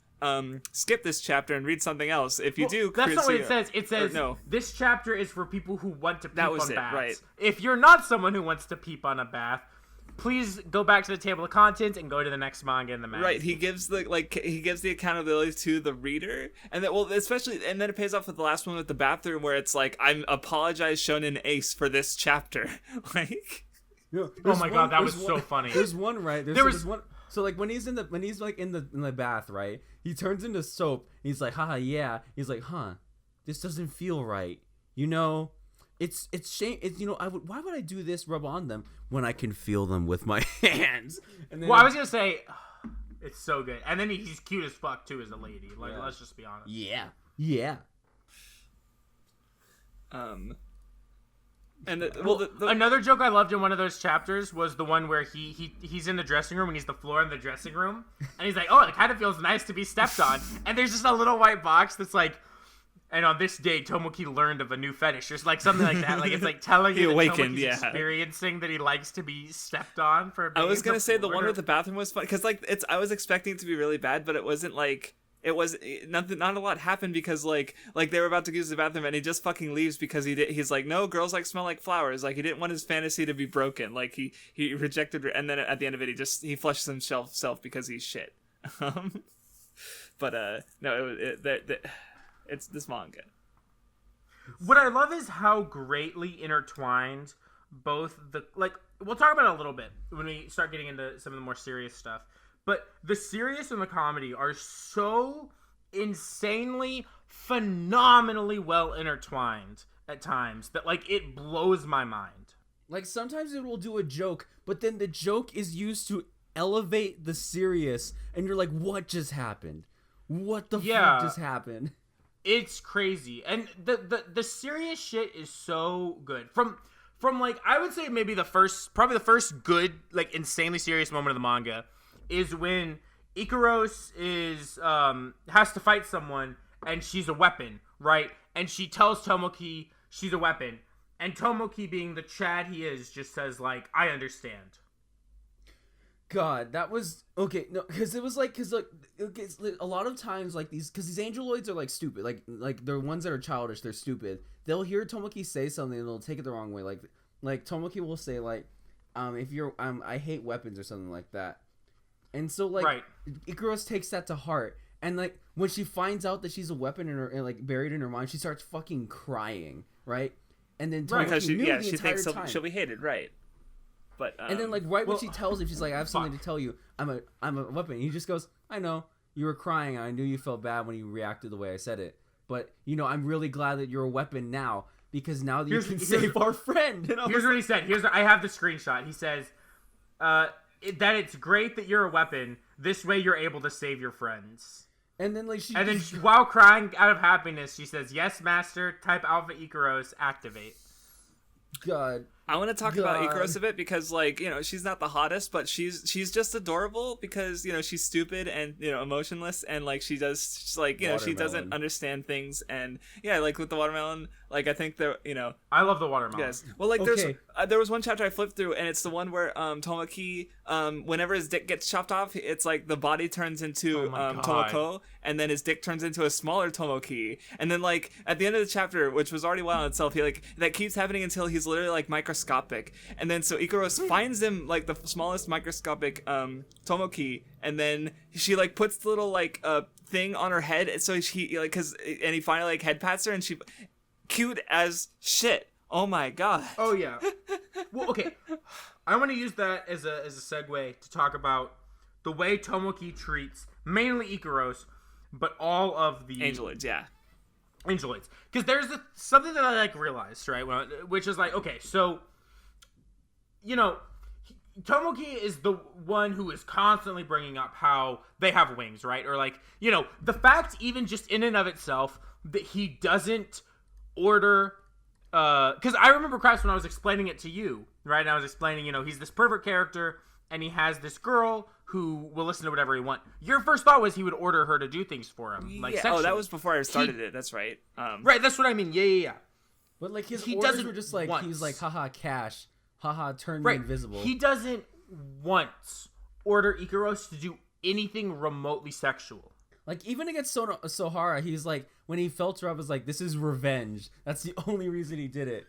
E: skip this chapter and read something else. If you do,
D: that's not what it says. It says no. This chapter is for people who want to peep on baths.
E: Right.
D: If you're not someone who wants to peep on a bath, please go back to the table of contents and go to the next manga in the magazine.
E: Right. He gives the accountability to the reader, and then especially, and then it pays off with the last one with the bathroom where it's like, I apologize, Shonen Ace, for this chapter. Like,
D: oh my god, that was so funny.
C: There's one right. There's one. So like when he's in the bath, right? He turns into soap. He's like, haha, yeah. He's like, huh, this doesn't feel right. You know, it's shame. It's, you know, why would I do this? Rub on them when I can feel them with my hands. And then,
D: I was gonna say, it's so good. And then he's cute as fuck too as a lady. Like, let's just be honest.
C: Yeah.
E: And
D: another joke I loved in one of those chapters was the one where he's in the dressing room and he's the floor in the dressing room, and he's like, oh, it kind of feels nice to be stepped on, and there's just a little white box that's like, and on this day Tomoki learned of a new fetish, or like something like that. Like, it's like telling you that Tomoki's experiencing that he likes to be stepped on for being.
E: I was gonna say the one with the bathroom was fun because like I was expecting it to be really bad, but it wasn't like. It was nothing. Not a lot happened because like they were about to use the bathroom and he just fucking leaves because he's like, no, girls like smell like flowers. Like, he didn't want his fantasy to be broken. Like he rejected, and then at the end of it he flushes himself because he's shit. But no, it's this manga.
D: What I love is how greatly intertwined both we'll talk about it a little bit when we start getting into some of the more serious stuff. But the serious and the comedy are so insanely, phenomenally well intertwined at times that, like, it blows my mind.
C: Like, sometimes it will do a joke, but then the joke is used to elevate the serious, and you're like, what just happened? What the fuck just happened?
D: It's crazy. And the serious shit is so good. From like, I would say maybe probably the first good, like, insanely serious moment of the manga is when Ikaros has to fight someone and she's a weapon, right? And she tells Tomoki she's a weapon, and Tomoki, being the Chad he is, just says like, I understand.
C: God, that was okay. No, because it was like, a lot of times like these angeloids are like stupid, like the ones that are childish, they're stupid. They'll hear Tomoki say something and they'll take it the wrong way. Like Tomoki will say like, if you're I hate weapons or something like that. And so, like, right. Ikaros takes that to heart, And like when she finds out that she's a weapon in her, and, like buried in her mind, she starts fucking crying, right? And then Tomoki
E: because she thinks
C: time.
E: she'll be hated, right? But
C: and then like when she tells him, she's like, "I have something to tell you. I'm a weapon." And he just goes, "I know you were crying. I knew you felt bad when you reacted the way I said it. But I'm really glad that you're a weapon now because now that you can save our friend."
D: Here's what he said. I have the screenshot. He says, "That it's great that you're a weapon. This way you're able to save your friends."
C: And then like
D: while crying out of happiness, she says, "Yes, master. Type Alpha Ikaros. Activate."
C: God.
E: I want to talk about Ikaros a bit because, like, she's not the hottest, but she's just adorable because, she's stupid and, emotionless and, like, she doesn't understand things. And, yeah, like, with the watermelon, like, I think that,
D: I love the watermelon.
E: Yes. Well, like, there was one chapter I flipped through, and it's the one where Tomoki, whenever his dick gets chopped off, it's like the body turns into Tomoko, and then his dick turns into a smaller Tomoki. And then, like, at the end of the chapter, which was already wild in itself, that keeps happening until he's literally, like, microscopic. And then so Ikaros finds him like the smallest microscopic Tomoki, and then she like puts the little like thing on her head, and so and he finally like head pats her, and she cute as shit. Oh my god.
D: Oh yeah. Well, okay. I want to use that as a segue to talk about the way Tomoki treats mainly Ikaros, but all of the
E: angeloids. Yeah.
D: Angeloids, because there's something that I like realized, right? Which is like, okay, so Tomoki is the one who is constantly bringing up how they have wings, right? Or like, the fact even just in and of itself that he doesn't order, because I remember Crafts when I was explaining it to you, right? And I was explaining, he's this pervert character and he has this girl who will listen to whatever he wants. Your first thought was he would order her to do things for him, like sexually.
E: Oh, that was before I started it. That's right.
D: Right, that's what I mean. Yeah.
C: But like he orders were just like he's like, haha, cash, haha, turn me invisible.
D: He doesn't once order Ikaros to do anything remotely sexual.
C: Like even against Sohara, he's like when he felt her up, was like, this is revenge. That's the only reason he did it.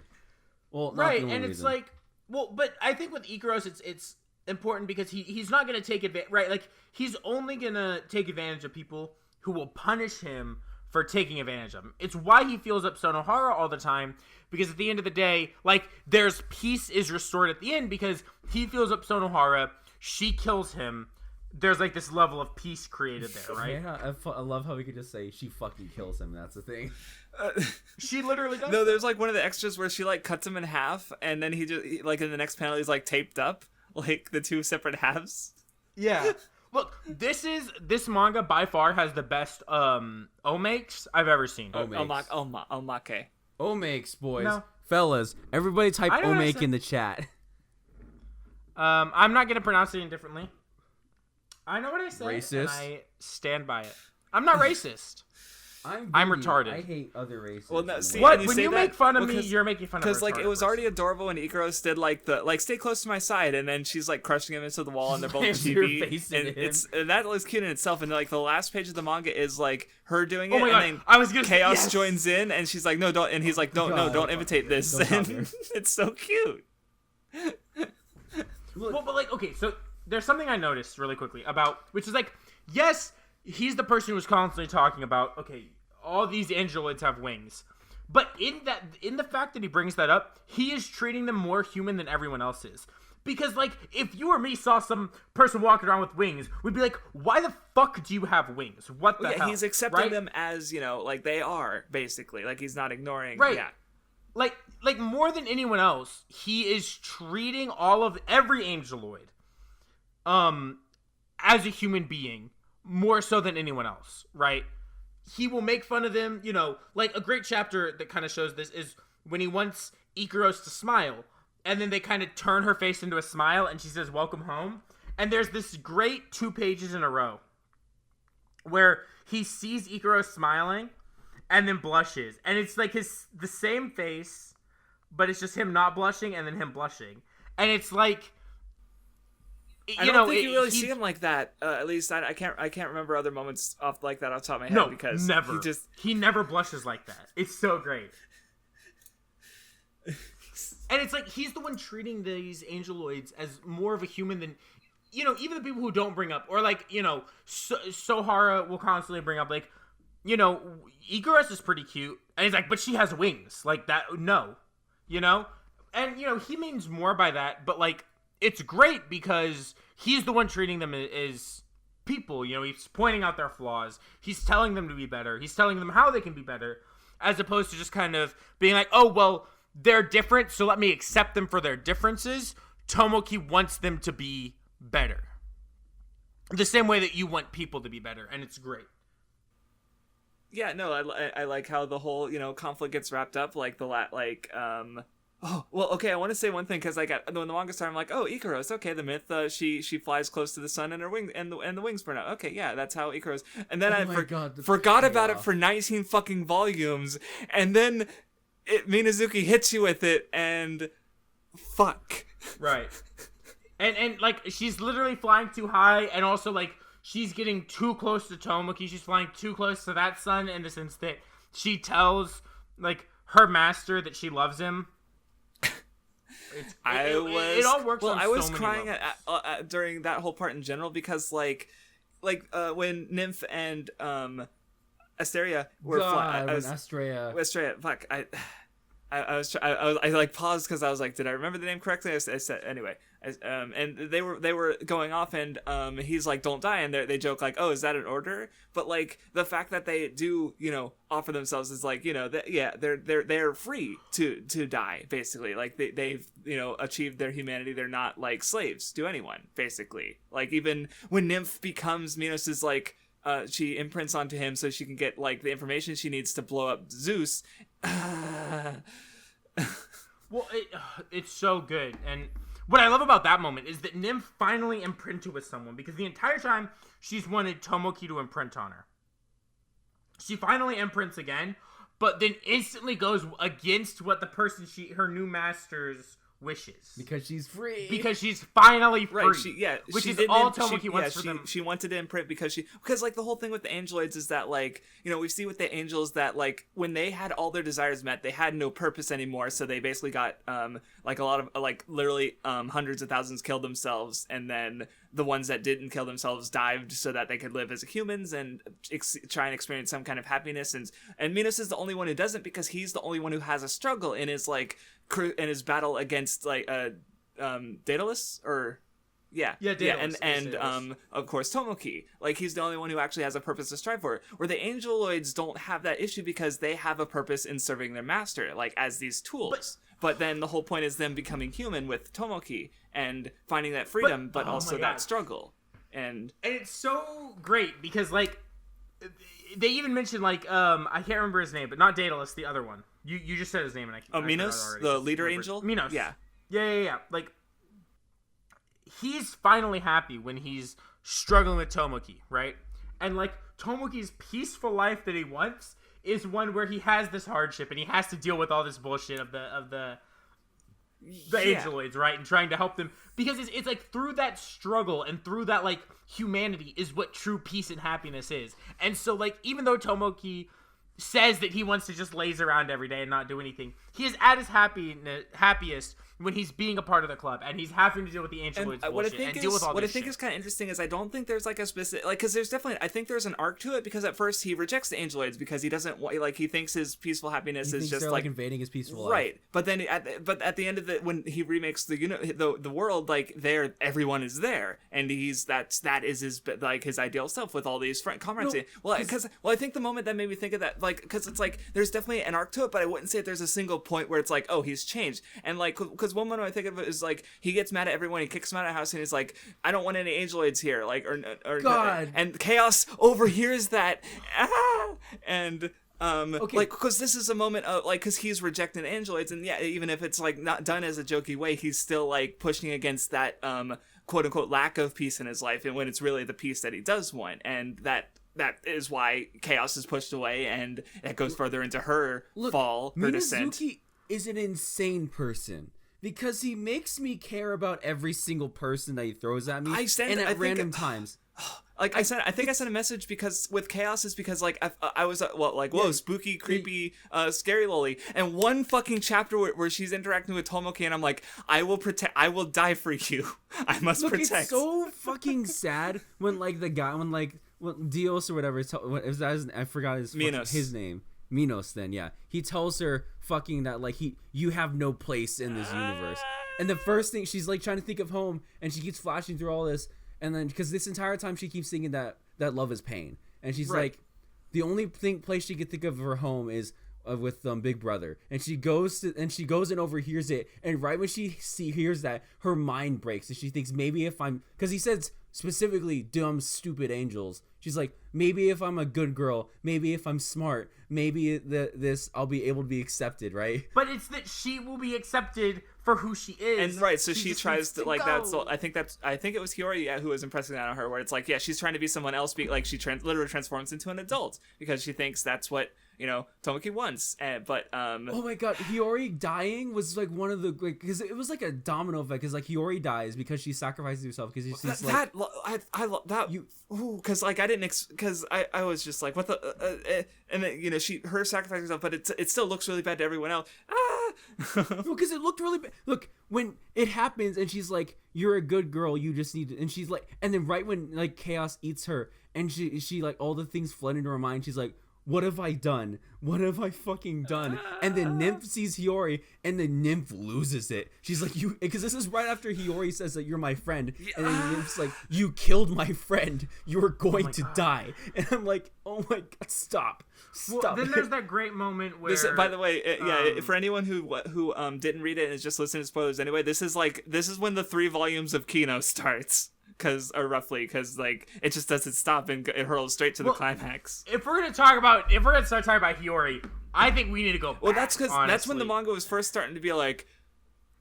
C: Well, not
D: right,
C: the only
D: and
C: reason.
D: it's like, well, but I think with Ikaros, it's important because he's not going to take advantage, right? Like he's only going to take advantage of people who will punish him for taking advantage of him. It's why he feels up Sonohara all the time, because at the end of the day, like there's peace is restored at the end because he feels up Sonohara, she kills him. There's like this level of peace created there, right?
C: Yeah, I love how we could just say she fucking kills him. That's the thing.
D: She literally does.
E: No, there's like one of the extras where she like cuts him in half, and then he like in the next panel he's like taped up like the two separate halves.
D: Yeah. Look, this manga by far has the best omakes I've ever seen.
E: Omake.
C: Omakes, boys.
D: No.
C: Fellas, everybody type omake in the chat.
D: I'm not going to pronounce it indifferently. I know what I said,
C: Racist.
D: and I stand by it. I'm not racist.
C: I'm
D: retarded.
C: I hate other races.
E: Well, no, see,
D: what? When you make fun of me, you're making fun of me.
E: Because like it was already adorable when Ikaros did like the stay close to my side, and then she's like crushing him into the wall, and they're both TV, and that was cute in itself. And like the last page of the manga is like her doing it,
D: and
E: then
D: I was gonna
E: Chaos joins in, and she's like, no, don't, and he's like, don't imitate this, and it's so cute.
D: Well, but like, okay, so there's something I noticed really quickly about, which is like, yes, he's the person who's constantly talking about, okay, all these angeloids have wings. But in the fact that he brings that up, he is treating them more human than everyone else is. Because, like, if you or me saw some person walking around with wings, we'd be like, why the fuck do you have wings? What the hell?
E: He's accepting them as, like they are, basically. Like, he's not ignoring.
D: Right.
E: Yeah.
D: Like more than anyone else, he is treating every angeloid as a human being more so than anyone else, right? He will make fun of them, like a great chapter that kind of shows this is when he wants Ikaros to smile, and then they kind of turn her face into a smile, and she says, "Welcome home." And there's this great 2 pages in a row where he sees Ikaros smiling and then blushes, and it's like the same face, but it's just him not blushing and then him blushing, and it's like.
E: I don't think you really see him like that. At least I can't remember other moments like that off the top of my head.
D: No,
E: because
D: never. He never blushes like that. It's so great. And it's like he's the one treating these angeloids as more of a human than even the people who don't bring up, or like, Sohara will constantly bring up, like, Ikaros is pretty cute, and he's like, but she has wings, like that, no, and, he means more by that, but, like, it's great because he's the one treating them as people, he's pointing out their flaws, he's telling them to be better, he's telling them how they can be better, as opposed to just kind of being like, oh, well, they're different, so let me accept them for their differences. Tomoki wants them to be better. The same way that you want people to be better, and it's great.
E: Yeah, no, I like how the whole, conflict gets wrapped up, like, oh, well, okay, I want to say one thing, because, like, when the manga started, I'm like, oh, Ikaros, okay, the myth, she flies close to the sun and her wings, and the wings burn out. Okay, yeah, that's how Ikaros, and then forgot about it for 19 fucking volumes, and then Minazuki hits you with it, and fuck.
D: Right. And like, she's literally flying too high, and also, like, she's getting too close to Tomoki. She's flying too close to that sun in the sense that she tells, like, her master that she loves him. It all works. Well,
E: I was
D: so
E: crying during that whole part in general because, like when Nymph and Asteria were
C: Asteria.
E: Fuck, I like paused because I was like, did I remember the name correctly? I said anyway. And they were going off, and he's like, don't die, and they joke like, oh, is that an order? But like the fact that they do offer themselves is like, they're free to die, basically. Like they've achieved their humanity. They're not like slaves to anyone, basically. Like even when Nymph becomes Minos' like she imprints onto him so she can get like the information she needs to blow up Zeus.
D: Well, it's so good. And what I love about that moment is that Nymph finally imprinted with someone, because the entire time she's wanted Tomoki to imprint on her. She finally imprints again, but then instantly goes against what her new master's wishes.
C: Because she's free.
D: Because she's finally free.
E: Right,
D: which is all Tomoki wants for them.
E: She wanted to imprint because like the whole thing with the angeloids is that like, we see with the angels that like when they had all their desires met, they had no purpose anymore. So they basically got like a lot of like literally hundreds of thousands killed themselves, and then the ones that didn't kill themselves dived so that they could live as humans and try and experience some kind of happiness. And Minos is the only one who doesn't, because he's the only one who has a struggle in his like in his battle against like Daedalus
D: Daedalus,
E: and of course Tomoki, like he's the only one who actually has a purpose to strive for, where the angeloids don't have that issue because they have a purpose in serving their master, like as these tools. But then the whole point is them becoming human with Tomoki and finding that freedom, but also that struggle. And
D: it's so great because like they even mentioned like I can't remember his name, but not Daedalus, the other one. You just said his name, and I
E: Minos, the leader angel.
D: Minos.
E: Yeah.
D: Like he's finally happy when he's struggling with Tomoki, right? And like Tomoki's peaceful life that he wants is one where he has this hardship and he has to deal with all this bullshit of the angeloids, right? And trying to help them, because it's like through that struggle and through that like humanity is what true peace and happiness is. And so like even though Tomoki says that he wants to just laze around every day and not do anything, he is at his happiest when he's being a part of the club and he's having to deal with the angeloids bullshit and deal with all this shit.
E: What I think is kind of interesting is I don't think there's like a specific, like, because there's definitely, I think there's an arc to it, because at first he rejects the angeloids because he doesn't like, he thinks his peaceful happiness is just like
C: invading his peaceful life.
E: Right. But then at the end of it, when he remakes the world, like there everyone is there, and that is his like his ideal self with all these comrades. No, I think the moment that made me think of that, like, because it's like there's definitely an arc to it, but I wouldn't say there's a single point where it's like, oh, he's changed. And like, because one moment I think of it is like he gets mad at everyone, he kicks them out of the house, and he's like, I don't want any angeloids here, like, or
C: God.
E: And Chaos overhears that, and okay. Like, because this is a moment of like, because he's rejecting angeloids, and yeah, even if it's like not done as a jokey way, he's still like pushing against that quote unquote lack of peace in his life, and when it's really the peace that he does want, and that is why Chaos is pushed away, and that goes further into her fall, her descent.
C: Minazuki is an insane person, because he makes me care about every single person that he throws at me, at random times.
E: like I think I sent a message because with Chaos is because like I was whoa, spooky, creepy, scary loli, and one fucking chapter where she's interacting with Tomoki, and I'm like, I will die for you. I must protect.
C: It's so fucking sad when like the guy when Dios or whatever I forgot his name. Minos, then he tells her fucking that like you have no place in this universe, and the first thing she's like trying to think of home, and she keeps flashing through all this, and then because this entire time she keeps thinking that love is pain, and she's like the only place she could think of her home is with Big Brother, and she goes and overhears it, and right when she hears that, her mind breaks, and she thinks maybe if I'm, because he says specifically dumb stupid angels, she's like, maybe if I'm a good girl, maybe if I'm smart, maybe this I'll be able to be accepted, right?
D: But it's that she will be accepted for who she is,
E: and so she tries to like go. I think it was Hiyori who was impressing that on her, where it's like she's trying to be someone else, like she literally transforms into an adult because she thinks that's what Tomoki wants. But
C: oh my god, Hiyori dying was like one of the because it was like a domino effect, because like Hiyori dies because she sacrifices herself because she's like
E: I love that because like I didn't because I was just like what the and then her sacrificing herself, but it still looks really bad to everyone else.
C: Because it looked really bad. Look, when it happens and she's like, you're a good girl, you just need to, and she's like, and then right when like Chaos eats her and she like all the things flood into her mind, she's like, what have I done? What have I fucking done? And then Nymph sees Hiyori, and then Nymph loses it. She's like, because this is right after Hiyori says that you're my friend, and then Nymph's like, you killed my friend. You were going to die. And I'm like, oh my god, stop.
D: Well, then there's that great moment where.
E: By the way, for anyone who didn't read it and is just listening to spoilers anyway, this is when the 3 volumes of Kino starts. Roughly, because like it just doesn't stop and it hurls straight to the climax.
D: If we're gonna start talking about Hiyori, I think we need to go back.
E: Well, that's because that's when the manga was first starting to be like,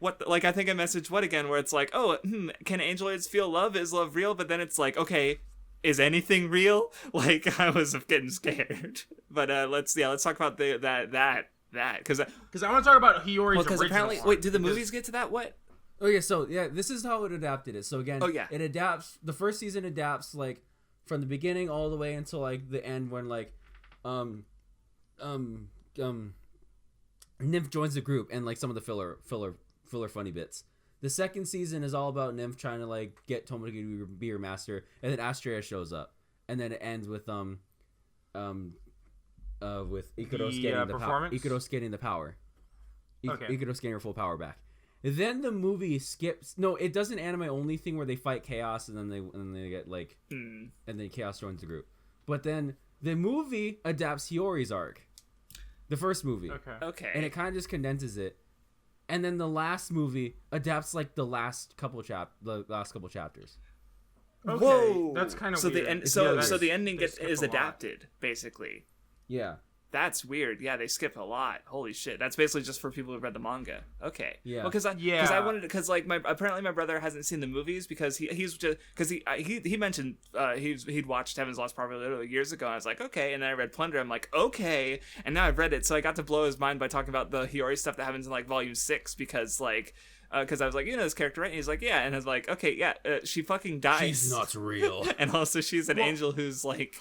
E: what? Like I think I messaged what again, where it's like, oh, can angeloids feel love? Is love real? But then it's like, okay, is anything real? Like I was getting scared. But let's talk about that because
D: I want to talk about Hiyori's original.
E: Apparently, wait, did the movies get to that? What?
C: Okay, so this is how it adapted it. So again,
E: it
C: adapts. The first season adapts like from the beginning all the way until like the end when like, Nymph joins the group and like some of the filler funny bits. The second season is all about Nymph trying to like get Tomoki to be her master, and then Astrea shows up, and then it ends with Ikuros getting the power. Ikuros getting the power. Ikuros getting her full power back. Then the movie skips. No, it does an anime only thing where they fight Chaos and then they get like, and then Chaos joins the group. But then the movie adapts Hiyori's arc, the first movie.
E: Okay.
C: And it kind of just condenses it. And then the last movie adapts like the last couple chapters.
D: Okay.
E: Whoa,
D: that's kind of
E: so
D: weird.
E: So the ending is adapted basically.
C: Yeah.
E: That's weird. Yeah, they skip a lot. Holy shit. That's basically just for people who read the manga. Okay.
C: Yeah.
E: Well, I wanted because like apparently my brother hasn't seen the movies because he's just because he mentioned he'd watched Heaven's Lost probably literally years ago. And I was like, okay, and then I read Plunderer. I'm like, okay, and now I've read it, so I got to blow his mind by talking about the Hiyori stuff that happens in like volume 6 because like. Because I was like, this character, right? And he's like, yeah. And I was like, okay, yeah, she fucking dies.
C: She's not real.
E: And also she's an angel who's like...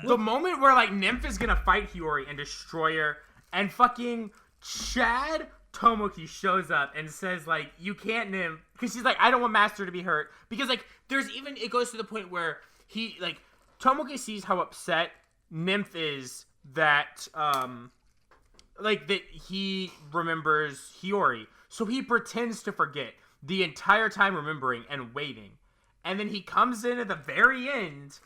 D: The moment where like Nymph is gonna fight Hiyori and destroy her, and fucking Chad Tomoki shows up and says like, you can't, Nymph, because she's like, I don't want Master to be hurt, because like it goes to the point where he like Tomoki sees how upset Nymph is that like that he remembers Hiyori, so he pretends to forget the entire time, remembering and waiting, and then he comes in at the very end.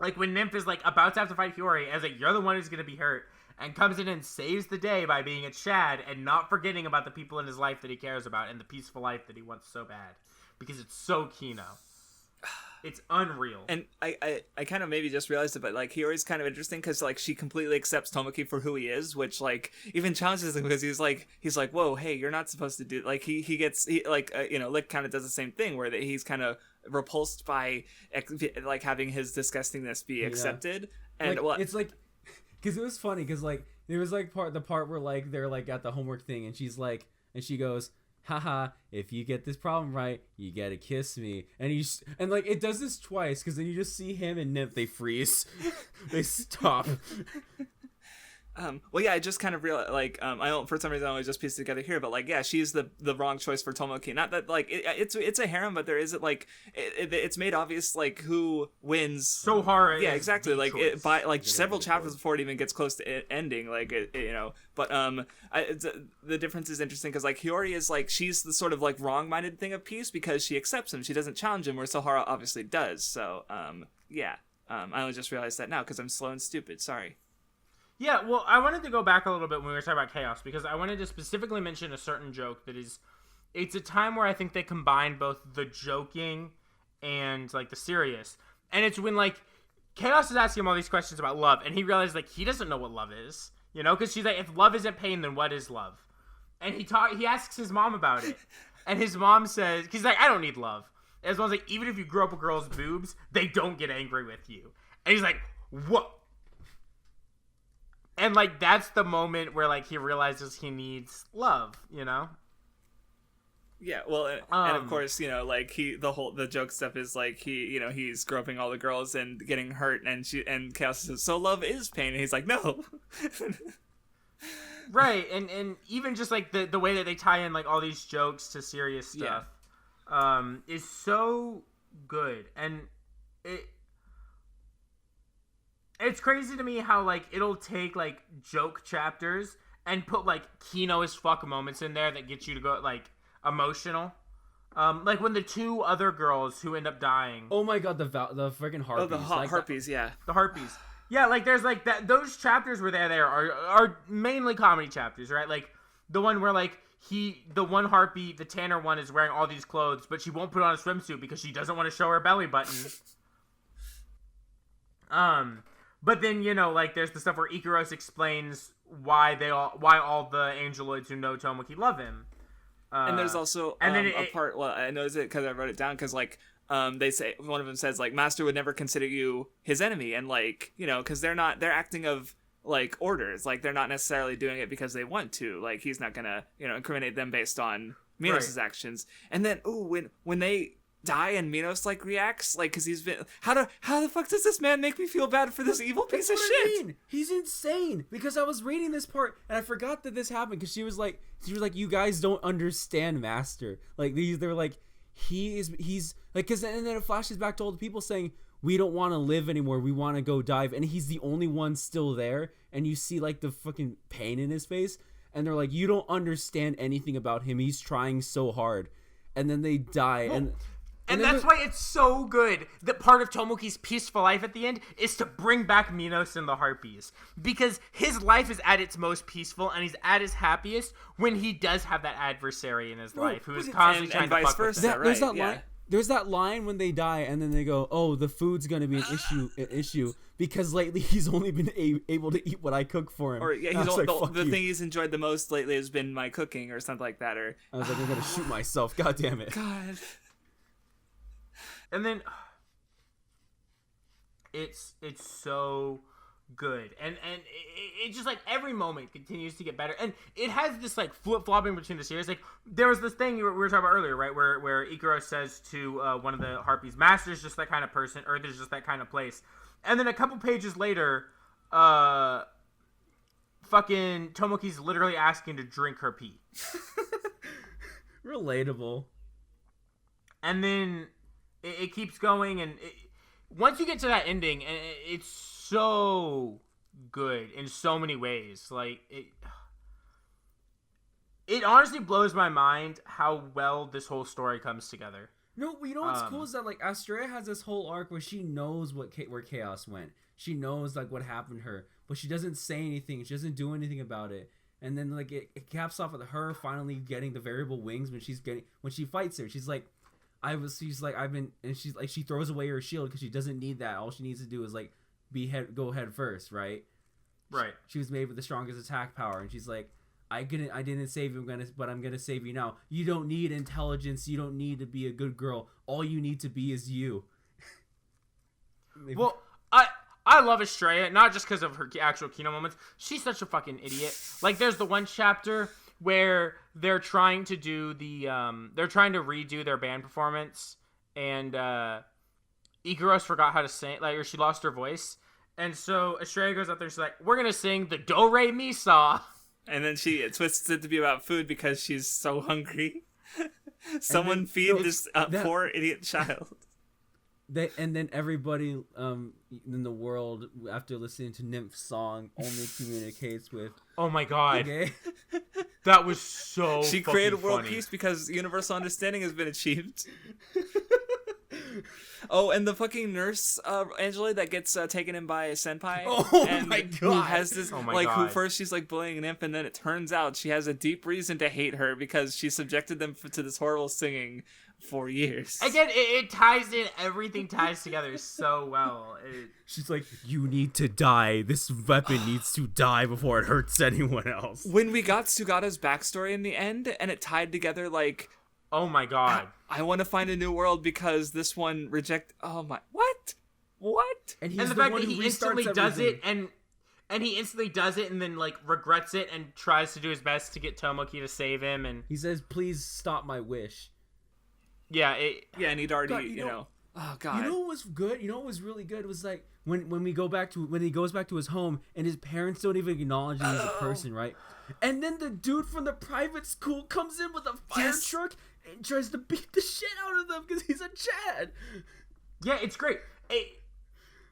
D: Like, when Nymph is, like, about to have to fight Hiyori, as, like, you're the one who's gonna be hurt, and comes in and saves the day by being a Chad and not forgetting about the people in his life that he cares about and the peaceful life that he wants so bad. Because it's so Kino. It's unreal.
E: And I kind of maybe just realized it, but, like, Hiyori's kind of interesting because, like, she completely accepts Tomoki for who he is, which, like, even challenges him because he's like, whoa, hey, you're not supposed to do... Like, Lick kind of does the same thing where he's kind of repulsed by like having his disgustingness be accepted, and
C: like, it's like because it was funny because like there was like the part where like they're like at the homework thing and she's like and she goes haha, if you get this problem right, you gotta kiss me. And like it does this twice, because then you just see him and Nymph, they freeze. They stop.
E: Well, yeah, I just kind of realized, like, I don't, for some reason, I always just pieced it together here, but, like, yeah, she's the wrong choice for Tomoki. Not that, like, it's a harem, but there isn't, like, it's made obvious, like, who wins.
D: So hard.
E: Yeah, exactly. Like, by, like, several chapters before it even gets close to ending, like, you know, but, the difference is interesting, because, like, Hiyori is, like, she's the sort of, like, wrong-minded thing of peace, because she accepts him, she doesn't challenge him, where Sahara obviously does, so, yeah. I only just realized that now, because I'm slow and stupid, sorry.
D: Yeah, well, I wanted to go back a little bit when we were talking about chaos, because I wanted to specifically mention a certain joke that is, it's a time where I think they combine both the joking and, like, the serious. And it's when, like, Chaos is asking him all these questions about love, and he realizes, like, he doesn't know what love is, you know? Because she's like, if love isn't pain, then what is love? And he asks his mom about it. And his mom says, he's like, I don't need love. And his mom's like, even if you grow up with girls' boobs, they don't get angry with you. And he's like, what? And, like, that's the moment where, like, he realizes he needs love, you know?
E: Yeah, well, and of course, you know, like, the joke stuff is, like, he's groping all the girls and getting hurt, and Chaos says, so love is pain, and he's like, no.
D: Right, and even just, like, the way that they tie in, like, all these jokes to serious stuff, is so good, and it's crazy to me how, like, it'll take, like, joke chapters and put, like, Kino as fuck moments in there that get you to go, like, emotional. Like, when the two other girls who end up dying.
C: Oh my god, the freaking harpies.
E: Oh, the harpies, yeah.
D: The harpies. Yeah, like, there's, like, those chapters where they're there are mainly comedy chapters, right? Like, the one where, like, the one harpy, the Tanner one, is wearing all these clothes, but she won't put on a swimsuit because she doesn't want to show her belly button. But then, you know, like, there's the stuff where Ikaros explains why all the angeloids who know Tomoki love him.
E: And there's also a part, well, I noticed it because I wrote it down, because, like, they say, one of them says, like, Master would never consider you his enemy, and, like, you know, because they're acting of, like, orders, like, they're not necessarily doing it because they want to, like, he's not gonna, you know, incriminate them based on Minos' actions. And then, when they die and Minos, like, reacts, like, because he's been, how the fuck does this man make me feel bad for this evil piece of shit?
C: He's insane, because I was reading this part and I forgot that this happened, because she was like, you guys don't understand Master, like, they were like, he's like, because and then it flashes back to all the people saying, we don't want to live anymore, we want to go dive, and he's the only one still there, and you see, like, the fucking pain in his face, and they're like, you don't understand anything about him, he's trying so hard, and then they die.
D: And that's why it's so good that part of Tomoki's peaceful life at the end is to bring back Minos and the Harpies. Because his life is at its most peaceful and he's at his happiest when he does have that adversary in his life who is constantly trying to fuck with him.
C: There's that line when they die and then they go, oh, the food's going to be an issue because lately he's only been able to eat what I cook for him.
E: Or yeah, the thing he's enjoyed the most lately has been my cooking or something like that. Or
C: I was like, I'm going to shoot myself. God damn it.
E: God.
D: And then it's so good, and it just, like, every moment continues to get better, and it has this, like, flip-flopping between the series. Like, there was this thing we were talking about earlier, right, where Ikaros says to one of the Harpies, Master's just that kind of person, Earth is just that kind of place, and then a couple pages later, fucking Tomoki's literally asking to drink her pee.
C: Relatable.
D: And then it keeps going, and once you get to that ending, it's so good in so many ways. Like, it honestly blows my mind how well this whole story comes together.
C: No, you know what's cool is that, like, Astrea has this whole arc where she knows where Chaos went. She knows, like, what happened to her, but she doesn't say anything. She doesn't do anything about it. And then, like, it caps off with her finally getting the variable wings when she fights her. She's like, she throws away her shield because she doesn't need that. All she needs to do is, like, go head first, right?
D: Right.
C: She was made with the strongest attack power, and she's like, I didn't save you, but I'm gonna save you now. You don't need intelligence. You don't need to be a good girl. All you need to be is you.
D: Well, I love Astrea, not just because of her actual Kino moments. She's such a fucking idiot. Like, there's the one chapter where they're trying to do they're trying to redo their band performance, and Ikaros forgot how to sing, like, or she lost her voice, and so Estrella goes out there, she's like, we're gonna sing the Do Re Mi Sa,
E: and then she twists it to be about food because she's so hungry. Someone feed this poor idiot child.
C: And then everybody in the world, after listening to Nymph's song, only communicates with.
D: Oh my god,
C: okay?
D: That was so.
E: She created world
D: funny.
E: peace because universal understanding has been achieved. Oh, and the fucking nurse angeloid that gets taken in by a senpai.
C: Oh
E: and
C: my god!
E: Who has this who
D: god.
E: first she's like bullying Nymph, and then it turns out she has a deep reason to hate her because she subjected them to this horrible singing for years.
D: Again, it ties in. Everything ties together so well.
C: She's like, you need to die. This weapon needs to die before it hurts anyone else.
E: When we got Sugata's backstory in the end, and it tied together like,
D: oh my god,
E: I want to find a new world because this one oh my, what?
D: And the fact that he instantly does it, and he instantly does it, and then like regrets it, and tries to do his best to get Tomoki to save him, and
C: he says, please stop my wish.
E: Yeah, and he'd already,
C: God,
E: you know. Oh god.
C: You know what was good? You know what was really good was like when he goes back to his home and his parents don't even acknowledge him as a person, right? And then the dude from the private school comes in with a fire truck and tries to beat the shit out of them because he's a Chad.
D: Yeah, it's great.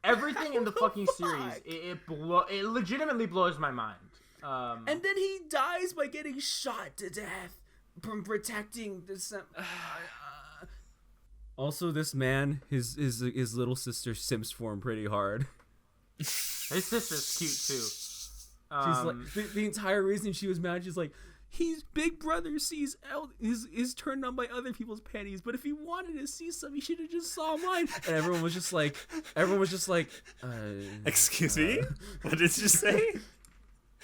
D: Everything in the fucking series, it legitimately blows my mind.
C: And then he dies by getting shot to death from protecting the. Also, this man, his little sister simps for him pretty hard.
D: His sister's cute too.
C: She's like the entire reason she was mad. She's like, he's big brother sees is turned on by other people's panties, but if he wanted to see some, he should have just saw mine. And everyone was just like,
E: excuse me, what did you say?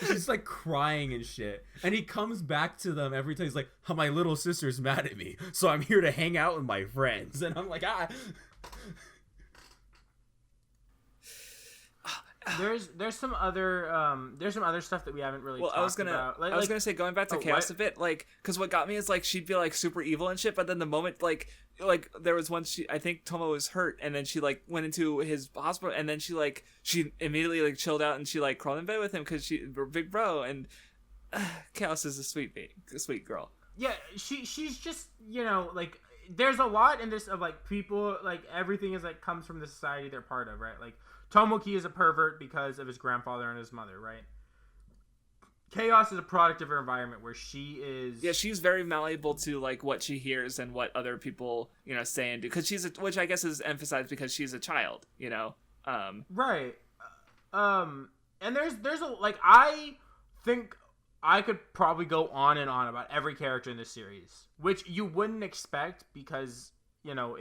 C: She's like crying and shit. And he comes back to them every time. He's like, oh, my little sister's mad at me, so I'm here to hang out with my friends. And I'm like,
D: There's some other stuff that we haven't really talked about.
E: I was gonna say, going back to Chaos a bit, like, because what got me is like she'd be like super evil and shit, but then the moment like there was one, I think Tomo was hurt, and then she like went into his hospital, and then she immediately like chilled out, and she like crawled in bed with him because we're big bro, and Chaos is a sweet girl.
D: Yeah, she's just, you know, like, there's a lot in this of like people, like everything is like comes from the society they're part of, right? Like Tomoki is a pervert because of his grandfather and his mother, right? Chaos is a product of her environment where she is...
E: Yeah, she's very malleable to, like, what she hears and what other people, you know, say and do. Because which I guess is emphasized because she's a child, you know?
D: Right. And there's a... Like, I think I could probably go on and on about every character in this series. Which you wouldn't expect because, you know,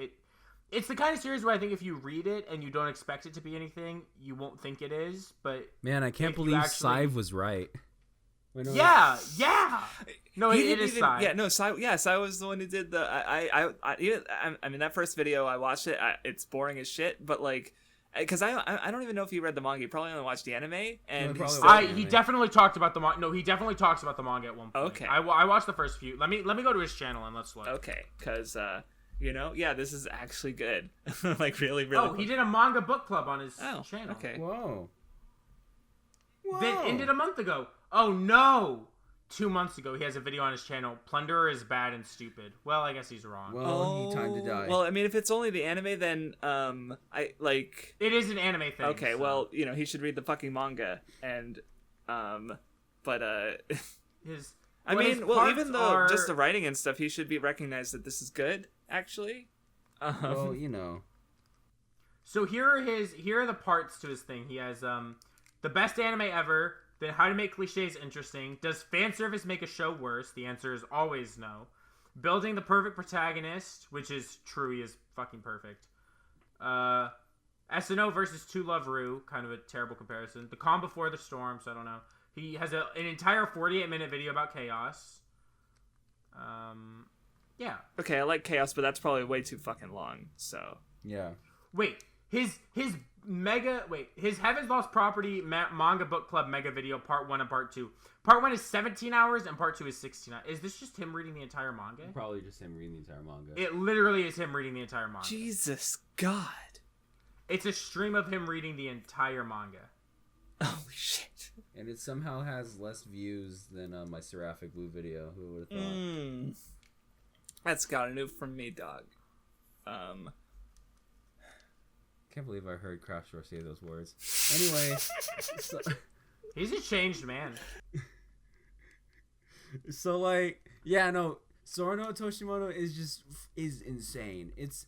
D: it's the kind of series where I think if you read it and you don't expect it to be anything, you won't think it is, but...
C: Man, I can't believe Saive was right.
D: Yeah. No, it is Sai.
E: Yeah, no, Sai. Yeah, Sai was the one who did the. I mean, that first video I watched it. It's boring as shit, but like, because I don't even know if he read the manga. He probably only watched the anime, and
D: he definitely talked about the manga. No, he definitely talks about the manga at one point.
E: Okay,
D: I watched the first few. Let me go to his channel and let's look.
E: Okay, because you know, yeah, this is actually good. Like really.
D: Oh,
E: cool.
D: He did a manga book club on his channel.
E: Okay.
C: Whoa.
D: That ended a month ago. Oh no! 2 months ago, he has a video on his channel. Plunderer is bad and stupid. Well, I guess he's wrong.
C: Well, he time to die.
E: Well, I mean, if it's only the anime, then I like.
D: It is an anime thing.
E: Okay,
D: so.
E: well, you know, he should read the fucking manga, and but
D: his.
E: I mean, well, even though just the writing and stuff, he should be recognized that this is good. Actually.
C: Well, you know.
D: So here are the parts to his thing. He has the best anime ever. Then how to make cliches interesting. Does fan service make a show worse? The answer is always no. Building the perfect protagonist, which is true, he is fucking perfect. SNO versus To Love Ru, kind of a terrible comparison. The Calm Before the Storm, so I don't know. He has an entire 48-minute video about Chaos. Yeah.
E: Okay, I like Chaos, but that's probably way too fucking long, so.
C: Yeah.
D: Wait, his Heaven's Lost Property Manga Book Club Mega Video Part 1 and Part 2. Part 1 is 17 hours and Part 2 is 16 hours. Is this just him reading the entire manga?
C: Probably just him reading the entire manga.
D: It literally is him reading the entire manga.
E: Jesus God.
D: It's a stream of him reading the entire manga.
E: Holy shit.
C: And it somehow has less views than my Seraphic Blue video. Who would have thought?
E: That's got a new from me, dog.
C: Can't believe I heard Craftsdwarf say those words. Anyway, so,
D: he's a changed man.
C: So like, yeah, no, Sora no Otoshimono is insane. Its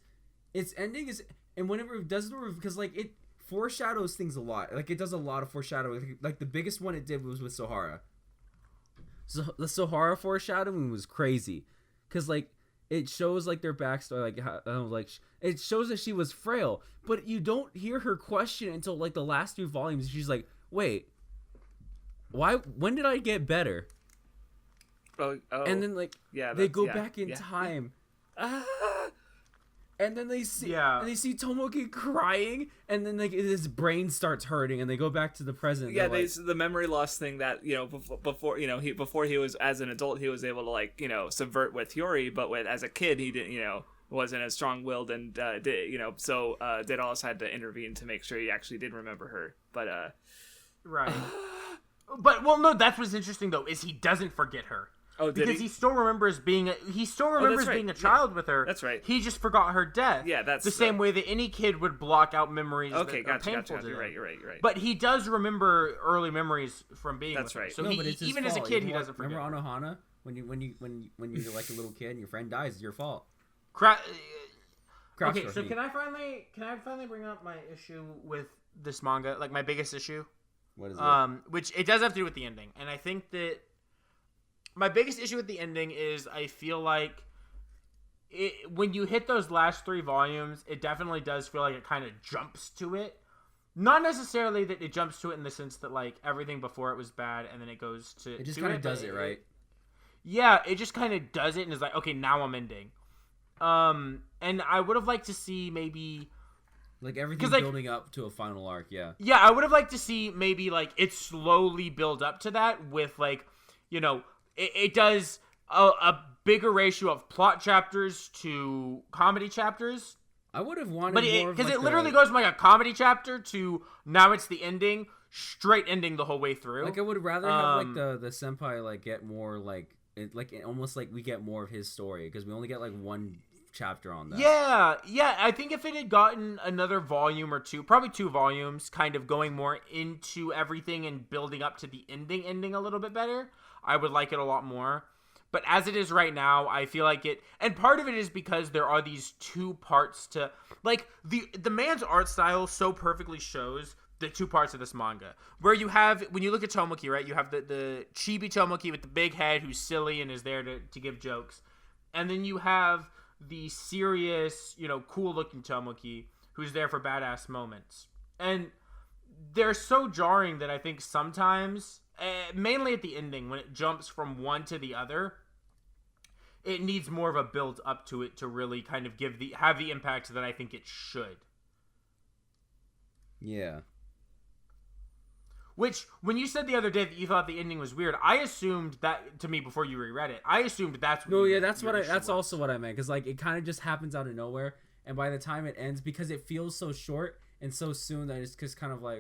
C: ending is, and whenever it does because like it foreshadows things a lot. Like it does a lot of foreshadowing. Like the biggest one it did was with Sohara. So the Sohara foreshadowing was crazy, cause like it shows like their backstory, like how, it shows that she was frail, but you don't hear her question until like the last 2 volumes. She's like, wait, why? When did I get better?
E: Oh.
C: And then like they go back in time. And then they see Tomoki crying, and then like his brain starts hurting, and they go back to the present.
E: Yeah, the memory loss thing that before he was as an adult he was able to like subvert with Hiyori, but as a kid he didn't wasn't as strong-willed and Daedalus had to intervene to make sure he actually did remember her. But
D: right. But well, no, that's what's interesting though is he doesn't forget her.
E: Oh,
D: because he still remembers being being a child with her.
E: That's right.
D: He just forgot her death.
E: Yeah, that's
D: the same way that any kid would block out memories.
E: Okay,
D: that are
E: gotcha.
D: painful to
E: You're
D: them.
E: right.
D: But he does remember early memories from being.
E: That's
D: with
E: right.
D: Her. So
C: no, but it's his
D: even
C: fault.
D: as a kid, he doesn't forget.
C: Remember Anohana when you're like a little kid and your friend dies, it's your fault.
D: Okay, so can I finally bring up my issue with this manga? Like my biggest issue.
C: What is it?
D: Which it does have to do with the ending, and I think that. My biggest issue with the ending is I feel like when you hit those last 3 volumes, it definitely does feel like it kind of jumps to it. Not necessarily that it jumps to it in the sense that like everything before it was bad and then it goes to.
C: It just kind of does it, right?
D: Yeah, it just kind of does it and is like, okay, now I'm ending. And I would have liked to see maybe.
C: Like everything's building up to a final arc, yeah.
D: Yeah, I would have liked to see maybe like it slowly build up to that with like, It does a bigger ratio of plot chapters to comedy chapters.
C: I would have wanted more
D: because it literally goes from like a comedy chapter to now it's the ending, straight ending the whole way through.
C: Like I would rather have like the senpai like get more like almost like we get more of his story because we only get like 1 chapter on that.
D: Yeah. I think if it had gotten another volume or 2, probably 2 volumes, kind of going more into everything and building up to the ending a little bit better. I would like it a lot more. But as it is right now, I feel like it... And part of it is because there are these 2 parts to... Like, the man's art style so perfectly shows the 2 parts of this manga. Where you have... When you look at Tomoki, right? You have the chibi Tomoki with the big head who's silly and is there to give jokes. And then you have the serious, cool-looking Tomoki who's there for badass moments. And they're so jarring that I think sometimes... mainly at the ending when it jumps from one to the other, it needs more of a build up to it to really kind of have the impact that I think it should.
C: Yeah.
D: Which, when you said the other day that you thought the ending was weird, I assumed that to me before you reread it. I assumed that's what.
C: No, yeah, that's also what I meant because like it kind of just happens out of nowhere, and by the time it ends, because it feels so short and so soon that it's just kind of like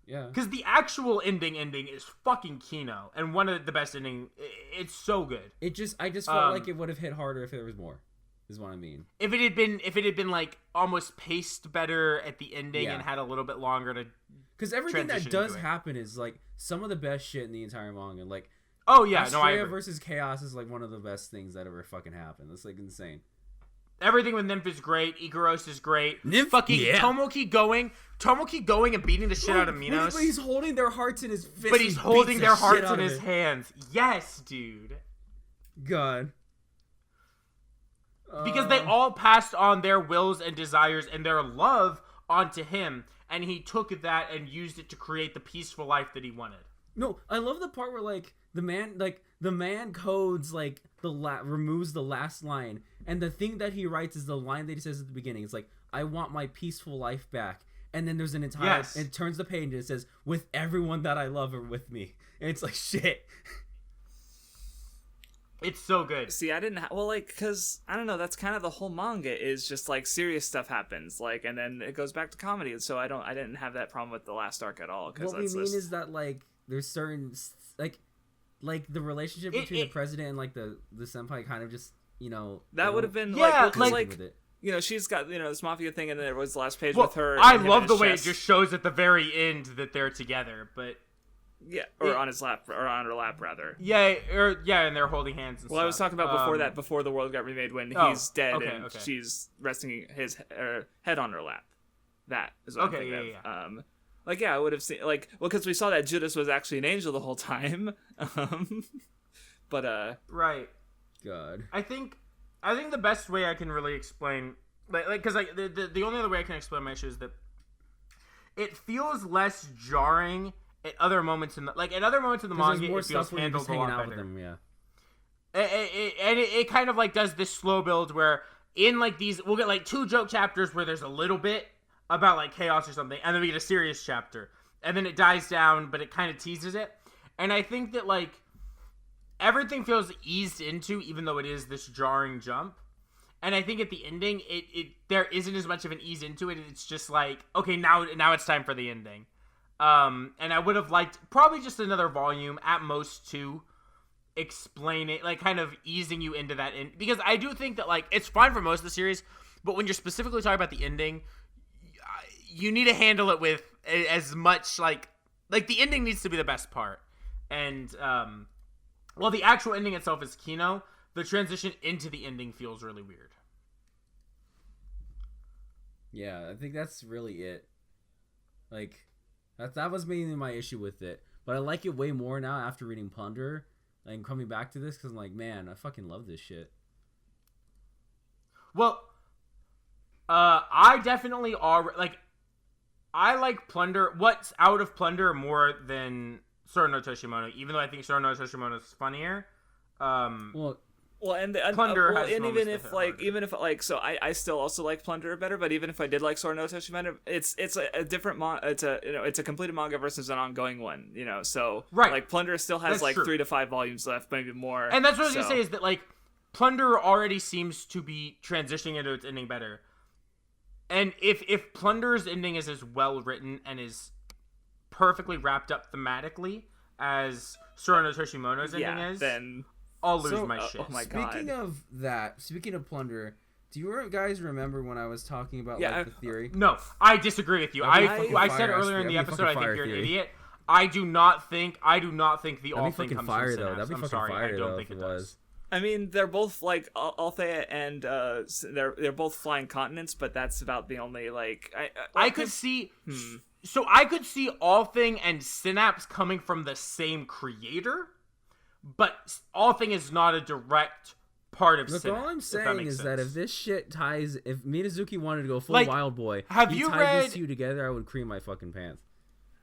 C: yeah.
D: Because the actual ending is fucking Kino, and one of the best ending. It's so good.
C: I just felt like it would have hit harder if there was more. Is what I mean.
D: If it had been like almost paced better at the ending and had a little bit longer to.
C: Because everything that does happen is like some of the best shit in the entire manga. Like,
D: oh yeah,
C: Astrea versus Chaos is like one of the best things that ever fucking happened. That's like insane.
D: Everything with Nymph is great. Ikaros is great.
C: Nymph,
D: Tomoki going and beating the shit out of Minos.
C: But he's holding their hearts in his fists.
D: But he's holding their hearts in his hands. Yes, dude.
C: God.
D: Because they all passed on their wills and desires and their love onto him, and he took that and used it to create the peaceful life that he wanted.
C: No, I love the part where like the man, like the man codes like removes the last line, and the thing that he writes is the line that he says at the beginning. It's like, I want my peaceful life back. And then there's an entire, and it turns the page and it says, with everyone that I love are with me. And it's like, shit.
D: It's so good.
E: See, I didn't because I don't know, that's kind of the whole manga is just like serious stuff happens, like, and then it goes back to comedy. So I didn't have that problem with the last arc at all.
C: What we mean is that like there's certain like the relationship between the president and like the senpai kind of just, you know,
E: that would have been
D: like
E: with it. You know, she's got, you know, this mafia thing, and then there was the last page with her.
D: I love the way it just shows at the very end that they're together, but
E: yeah, or on his lap, or on her lap, rather.
D: Yeah, and they're holding hands. And stuff.
E: I was talking about before that, before the world got remade, when he's dead and she's resting his head on her lap. That is what I'm thinking of. Yeah. I would have seen because we saw that Judas was actually an angel the whole time.
D: Right.
C: God.
D: I think the best way I can really explain, because the only other way I can explain my issue is that it feels less jarring at other moments in the manga. It feels handled a lot better.
C: Yeah.
D: It kind of like does this slow build where in like these we'll get like 2 joke chapters where there's a little bit about like chaos or something, and then we get a serious chapter, and then it dies down, but it kind of teases it. And I think that like everything feels eased into, even though it is this jarring jump. And I think at the ending, it there isn't as much of an ease into it. It's just like, okay, now it's time for the ending. And I would have liked probably just another volume, at most 2, explain it, like kind of easing you into that end. Because I do think that like it's fine for most of the series, but when you're specifically talking about the ending, you need to handle it with as much like the ending needs to be the best part. And well, the actual ending itself is Kino. The transition into the ending feels really weird.
C: Yeah, I think that's really it. Like, that was mainly my issue with it. But I like it way more now after reading Plunderer and coming back to this, because I'm like, man, I fucking love this shit.
D: Well, I definitely I like Plunderer. What's out of Plunderer more than Sora no Otoshimono, even though I think Sora no Otoshimono is funnier.
E: Plunderer even if so I still also like Plunderer better, but even if I did like Sora no Otoshimono, it's a different it's a completed manga versus an ongoing one, you know. So
D: right,
E: like Plunderer still has
D: that's true.
E: 3 to 5 volumes left, maybe more.
D: And that's what I was gonna say is that like Plunderer already seems to be transitioning into its ending better. And if Plunderer's ending is as well written and is perfectly wrapped up thematically as Sora no Otoshimono's ending is,
E: then
D: I'll lose my shit.
E: Oh my god.
C: Speaking of Plunderer, do you guys remember when I was talking about the theory?
D: No, I disagree with you. I said earlier in the episode I think you're an idiot. I do not think the all thing comes from Synapse.
C: That'd be fucking fire, I don't think it does.
E: I mean, they're both like Althea and they're both flying continents, but that's about the only like
D: I could see. So I could see All Thing and Synapse coming from the same creator, but All Thing is not a direct part of Synapse.
C: All I'm saying is that if this shit ties, if Minazuki wanted to go full
D: like,
C: Wild Boy,
D: have you read
C: these two together, I would cream my fucking pants.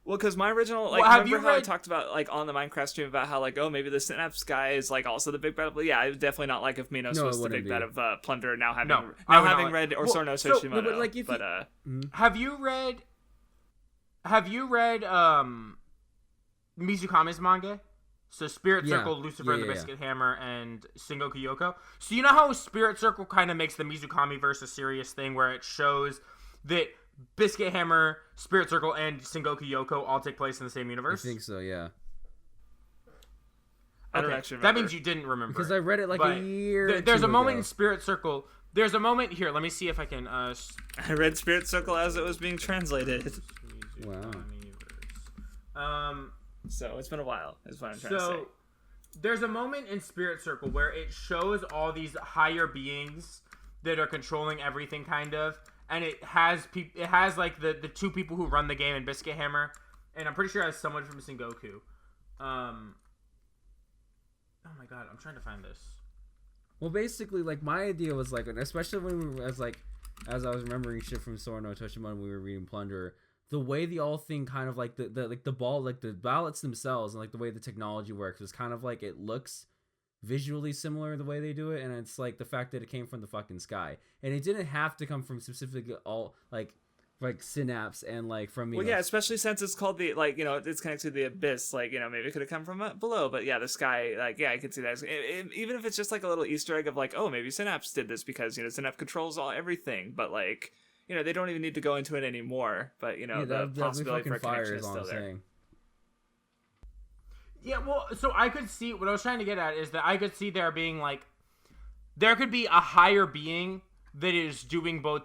E: Well, because my original, like, remember how I talked about, like, on the Minecraft stream about how, like, oh, maybe the Synapse guy is, like, also the big bad of, yeah, I would definitely not like if Minos was the big bad of Plunderer now having read or Sora no Otoshimono.
C: But, like,
D: have you read Mizukami's manga? So Spirit Circle, Lucifer and the Biscuit Hammer, and Sengoku Yoko. So you know how Spirit Circle kind of makes the Mizukami verse a serious thing where it shows that Biscuit Hammer, Spirit Circle, and Sengoku Yoko all take place in the same universe?
C: I think so, yeah.
E: I don't actually remember.
D: That means you didn't remember.
C: Because I read it like a year
D: There's a moment in Spirit Circle. There's a moment here. Let me see if I can.
E: I read Spirit Circle as it was being translated.
C: Wow.
E: So it's been a while, is what I'm trying to say.
D: So there's a moment in Spirit Circle where it shows all these higher beings that are controlling everything, kind of, and it has like the two people who run the game in Biscuit Hammer, and I'm pretty sure it has someone from Sengoku. Oh my god, I'm trying to find this.
C: Well, basically, like, my idea was, like, especially when we were, as I was remembering shit from Sora no Otoshimono when we were reading Plunderer, the way the all thing kind of like the ball, like the ballots themselves, and like the way the technology works is kind of like it looks visually similar the way they do it, and it's like the fact that it came from the fucking sky, and it didn't have to come from specifically all like synapse and like from
E: especially since it's called the it's connected to the abyss, maybe it could have come from below, but the sky, I could see that even if it's just like a little Easter egg of like, oh, maybe Synapse did this because Synapse controls everything, but like they don't even need to go into it anymore, but the possibility for a connection is still there.
D: Yeah, well, so I could see what I was trying to get at is that I could see there being like there could be a higher being that is doing both,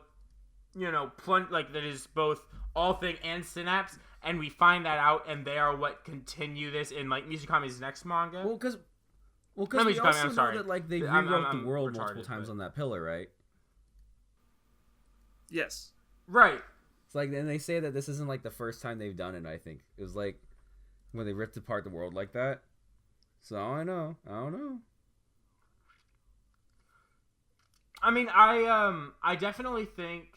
D: that is both all thing and Synapse, and we find that out, and they are what continue this in like Mizukami's next manga.
C: Well, because we also know that like they rewrote the world multiple times on that pillar, right?
E: Yes.
D: Right.
C: It's like, and they say that this isn't like the first time they've done it. I think it was like when they ripped apart the world like that. So I don't know.
D: I mean, I definitely think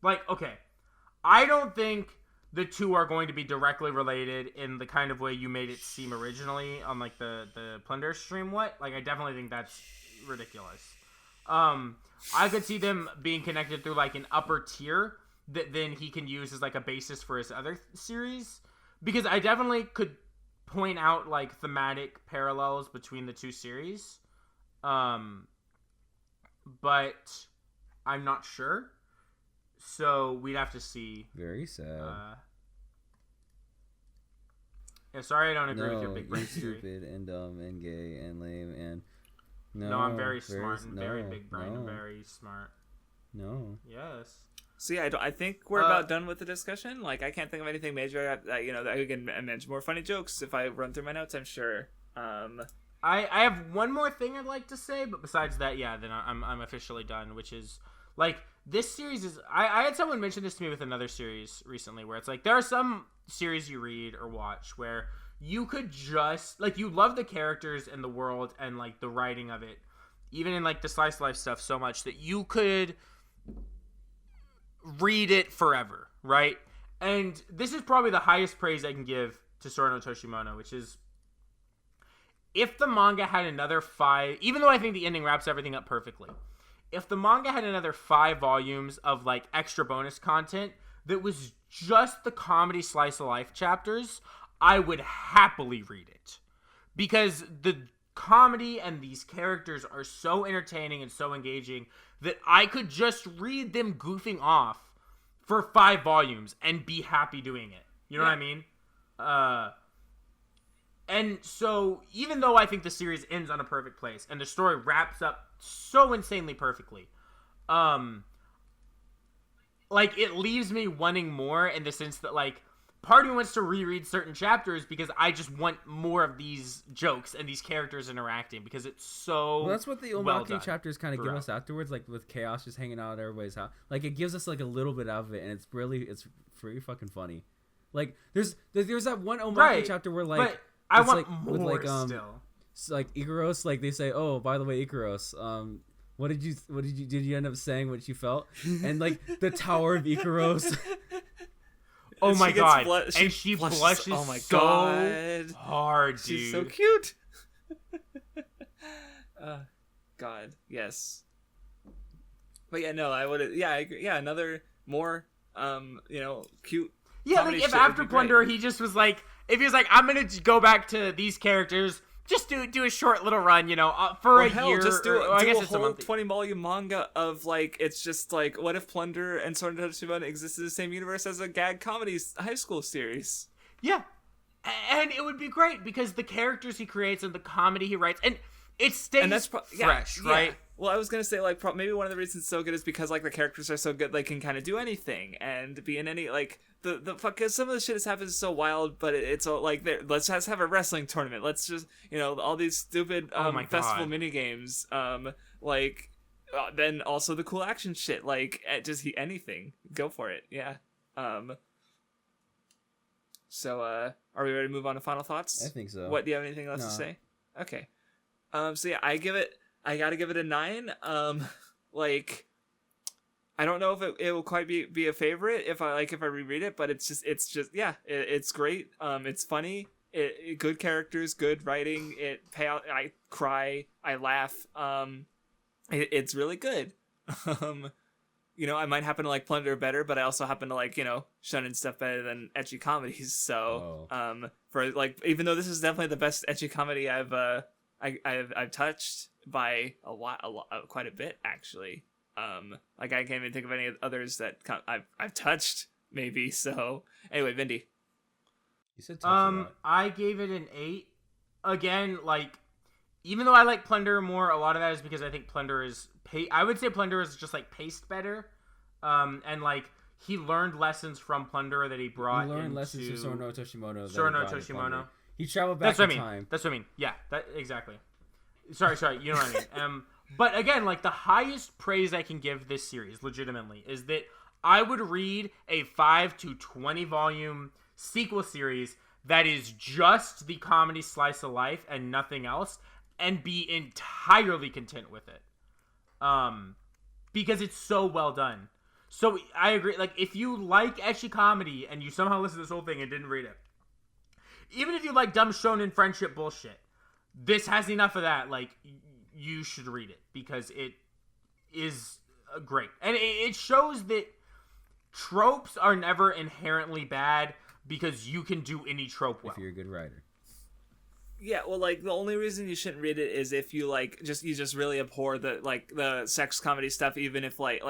D: I don't think the two are going to be directly related in the kind of way you made it seem originally on like the Plunderer stream. I definitely think that's ridiculous. I could see them being connected through like an upper tier that then he can use as like a basis for his other series, because I definitely could point out like thematic parallels between the two series. But I'm not sure. So we'd have to see.
C: Very sad.
D: Sorry I don't agree with your big brain
C: theory. Stupid and dumb and gay and lame and...
D: No, I'm very smart and very big brain and very smart.
C: No.
D: Yes.
E: So yeah, I think we're about done with the discussion. Like, I can't think of anything major. That I can mention more funny jokes if I run through my notes, I'm sure.
D: I have one more thing I'd like to say, but besides that, yeah, then I'm officially done. Which is like this series is. I had someone mention this to me with another series recently, where it's like there are some series you read or watch where you could just like you love the characters and the world and like the writing of it, even in like the slice of life stuff, so much that you could read it forever, right? And this is probably the highest praise I can give to Sora no Otoshimono, which is if the manga had another 5, even though I think the ending wraps everything up perfectly, if the manga had another 5 volumes of like extra bonus content that was just the comedy slice of life chapters, I would happily read it, because the comedy and these characters are so entertaining and so engaging that I could just read them goofing off for 5 volumes and be happy doing it. You know what I mean? And so even though I think the series ends on a perfect place and the story wraps up so insanely perfectly, like it leaves me wanting more, in the sense that like part of me wants to reread certain chapters because I just want more of these jokes and these characters interacting, because it's so
C: well, that's what the Omaki chapters kind of give us afterwards, like with Chaos just hanging out at everybody's house. Like it gives us like a little bit of it, and it's pretty fucking funny. Like there's that one Omaki chapter where like
D: but I want
C: like,
D: more
C: with, like,
D: still.
C: Like Ikaros, like they say, oh, by the way, Ikaros, did you end up saying what you felt? And like the Tower of Ikaros.
D: Oh my god! And she blushes
E: oh my
D: so
E: god.
D: hard, dude.
E: She's so cute. God, yes. But yeah, no, I would. Yeah, I agree. Yeah, another more, cute.
D: Yeah, like if after Plunderer he just was like, if he was like, I'm gonna go back to these characters, just do a short little run, for a year.
E: Just do
D: I guess
E: a
D: it's
E: whole
D: a
E: 20-volume manga of like, it's just like, what if Plunderer and Sora no Otoshimono exist in the same universe as a gag comedy high school series?
D: Yeah, and it would be great because the characters he creates and the comedy he writes, and it stays fresh, right?
E: Yeah. Well, I was gonna say like maybe one of the reasons it's so good is because like the characters are so good, they can kind of do anything and be in any like the fuck. Cause some of the shit has happened so wild, but it's all like let's just have a wrestling tournament. Let's just all these stupid festival mini games. Then also the cool action shit. Like just anything, go for it. Yeah. So are we ready to move on to final thoughts?
C: I think so.
E: What do you have anything else to say? Okay. So yeah, I gotta give it a 9. I don't know if it will quite be a favorite if I reread it, but it's just it's great. It's funny. Good characters, good writing. I cry, I laugh. It's really good. I might happen to like Plunderer better, but I also happen to like shonen stuff better than ecchi comedies. So for like, even though this is definitely the best ecchi comedy I've touched by quite a bit actually. Like I can't even think of any others that I've touched maybe. So anyway, Vindy.
C: You said touch a lot.
D: I gave it an 8. Again, like even though I like Plunderer more, a lot of that is because I think Plunderer is I would say Plunderer is just like paced better. And like he learned lessons from Plunderer that he brought.
C: He learned
D: into
C: lessons from Sora no Otoshimono.
D: Otoshimono.
C: He traveled back in time.
D: That's what I mean. Yeah, that exactly. Sorry. You know what I mean. But again, like the highest praise I can give this series, legitimately, is that I would read a 5 to 20 volume sequel series that is just the comedy slice of life and nothing else, and be entirely content with it. Because it's so well done. So I agree. Like if you like ecchi comedy and you somehow listen to this whole thing and didn't read it, even if you like dumb shonen friendship bullshit, this has enough of that. Like you should read it because it is great. And it shows that tropes are never inherently bad because you can do any trope well.
C: If you're a good writer.
E: Yeah, well, like the only reason you shouldn't read it is if you you just really abhor the sex comedy stuff, even if like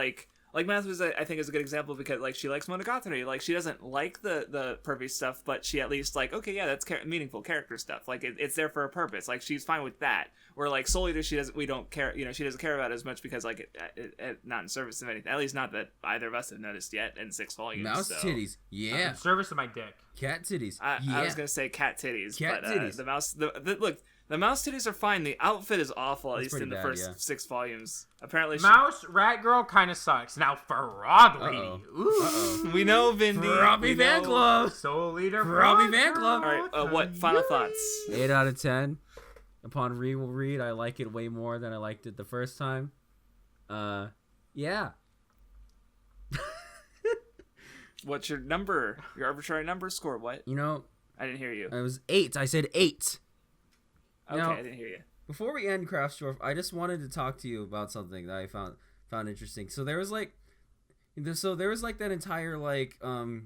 E: Math was I think is a good example because like she likes Monogatari, like she doesn't like the pervy stuff, but she at least like okay, yeah, that's meaningful character stuff, like it's there for a purpose, like she's fine with that. Where like Soul Eater, we don't care, she doesn't care about it as much because like it not in service of anything, at least not that either of us have noticed yet in 6 volumes.
C: Mouse titties, yeah.
D: In service of my dick.
C: Cat titties,
E: I was gonna say cat titties,
C: titties.
E: The mouse, look. The mouse titties are fine. The outfit is awful, at least in the first 6 volumes. Apparently,
D: Mouse Rat Girl kind of sucks. Now, Frog Lady.
C: Uh-oh.
E: We know Vindy.
C: Robbie Van Glove.
D: Soul Leader.
C: Robbie Van Glove.
E: All right, what final thoughts?
C: 8 out of 10. Upon reread, I like it way more than I liked it the first time. Yeah.
E: What's your number? Your arbitrary number score? What? I didn't hear you.
C: It was 8. I said 8.
E: Okay,
C: now,
E: I didn't hear you.
C: Before we end Craftsdwarf, I just wanted to talk to you about something that I found interesting. So there was that entire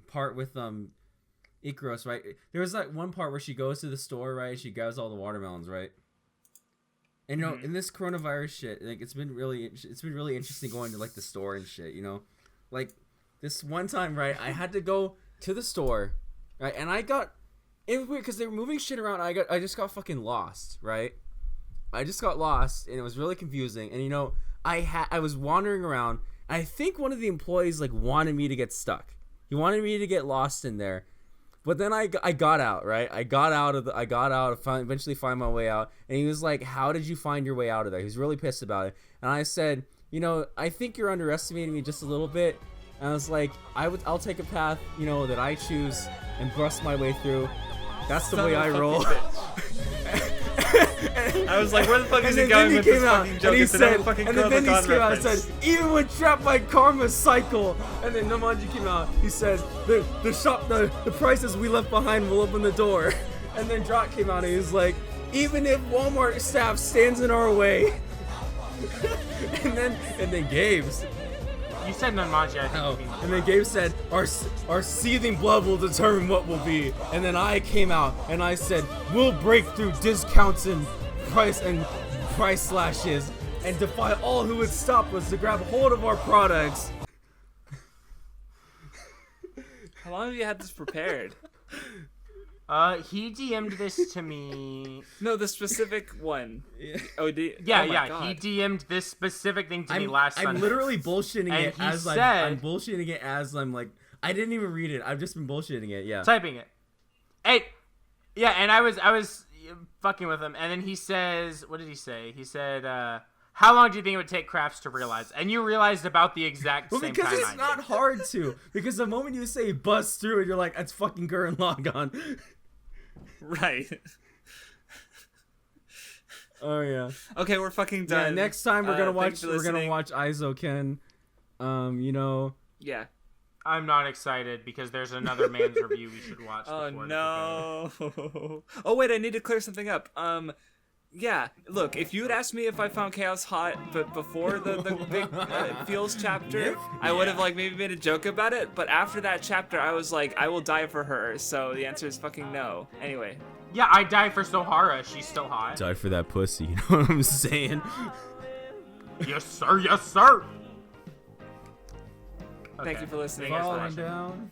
C: part with Ikaros, right? There was like one part where she goes to the store, right? And she grabs all the watermelons, right? And in this coronavirus shit, like it's been really interesting going to like the store and shit, like this one time, right? I had to go to the store, right? And it was weird because they were moving shit around. I just got fucking lost, right? I just got lost, and it was really confusing. And I was wandering around. I think one of the employees wanted me to get stuck. He wanted me to get lost in there. But then I got out, right? I eventually find my way out. And he was like, "How did you find your way out of there?" He was really pissed about it. And I said, "I think you're underestimating me just a little bit." And I was like, "I'll take a path, that I choose and bust my way through." That's the way I roll.
E: I was like, where the fuck is he going with this fucking joke?
C: And then he came out and said, "Even when trapped by karma's cycle." And then Namanji came out. He says, the prices we left behind will open the door. And then Drat came out and he was like, "Even if Walmart staff stands in our way." and then Gabe's.
D: You said Nanmaji, I think.
C: And then Gabe said, our seething blood will determine what will be. And then I came out and I said, "We'll break through discounts and price slashes and defy all who would stop us to grab hold of our products."
E: How long have you had this prepared?
D: He DM'd this to me.
E: No, the specific one.
D: Yeah.
E: Oh,
D: He DM'd this specific thing to me last Sunday.
C: I'm literally bullshitting it as I'm bullshitting it as I'm like, I didn't even read it. I've just been bullshitting it. Yeah.
D: Typing it. Hey. Yeah, and I was fucking with him, and then he says, what did he say? He said, "How long do you think it would take Crafts to realize?" And you realized about the exact same time.
C: Because it's not hard to. Because the moment you say bust through it, you're like, "That's fucking Gurren Lagann."
E: Right.
C: Oh yeah.
E: Okay, we're fucking done.
C: Yeah, next time we're gonna watch Aizoken. You know.
E: Yeah.
D: I'm not excited because there's another man's review we should watch.
E: Oh
D: before
E: no! Oh wait, I need to clear something up. Yeah. Look, if you had asked me if I found Chaos hot, but before the big feels chapter, I would have like maybe made a joke about it. But after that chapter, I was like, I will die for her. So the answer is fucking no. Anyway.
D: Yeah, I die for Sohara. She's still hot.
C: Die for that pussy. You know what I'm saying?
D: Yes, sir. Yes, sir.
E: Thank you for listening.
C: Falling down.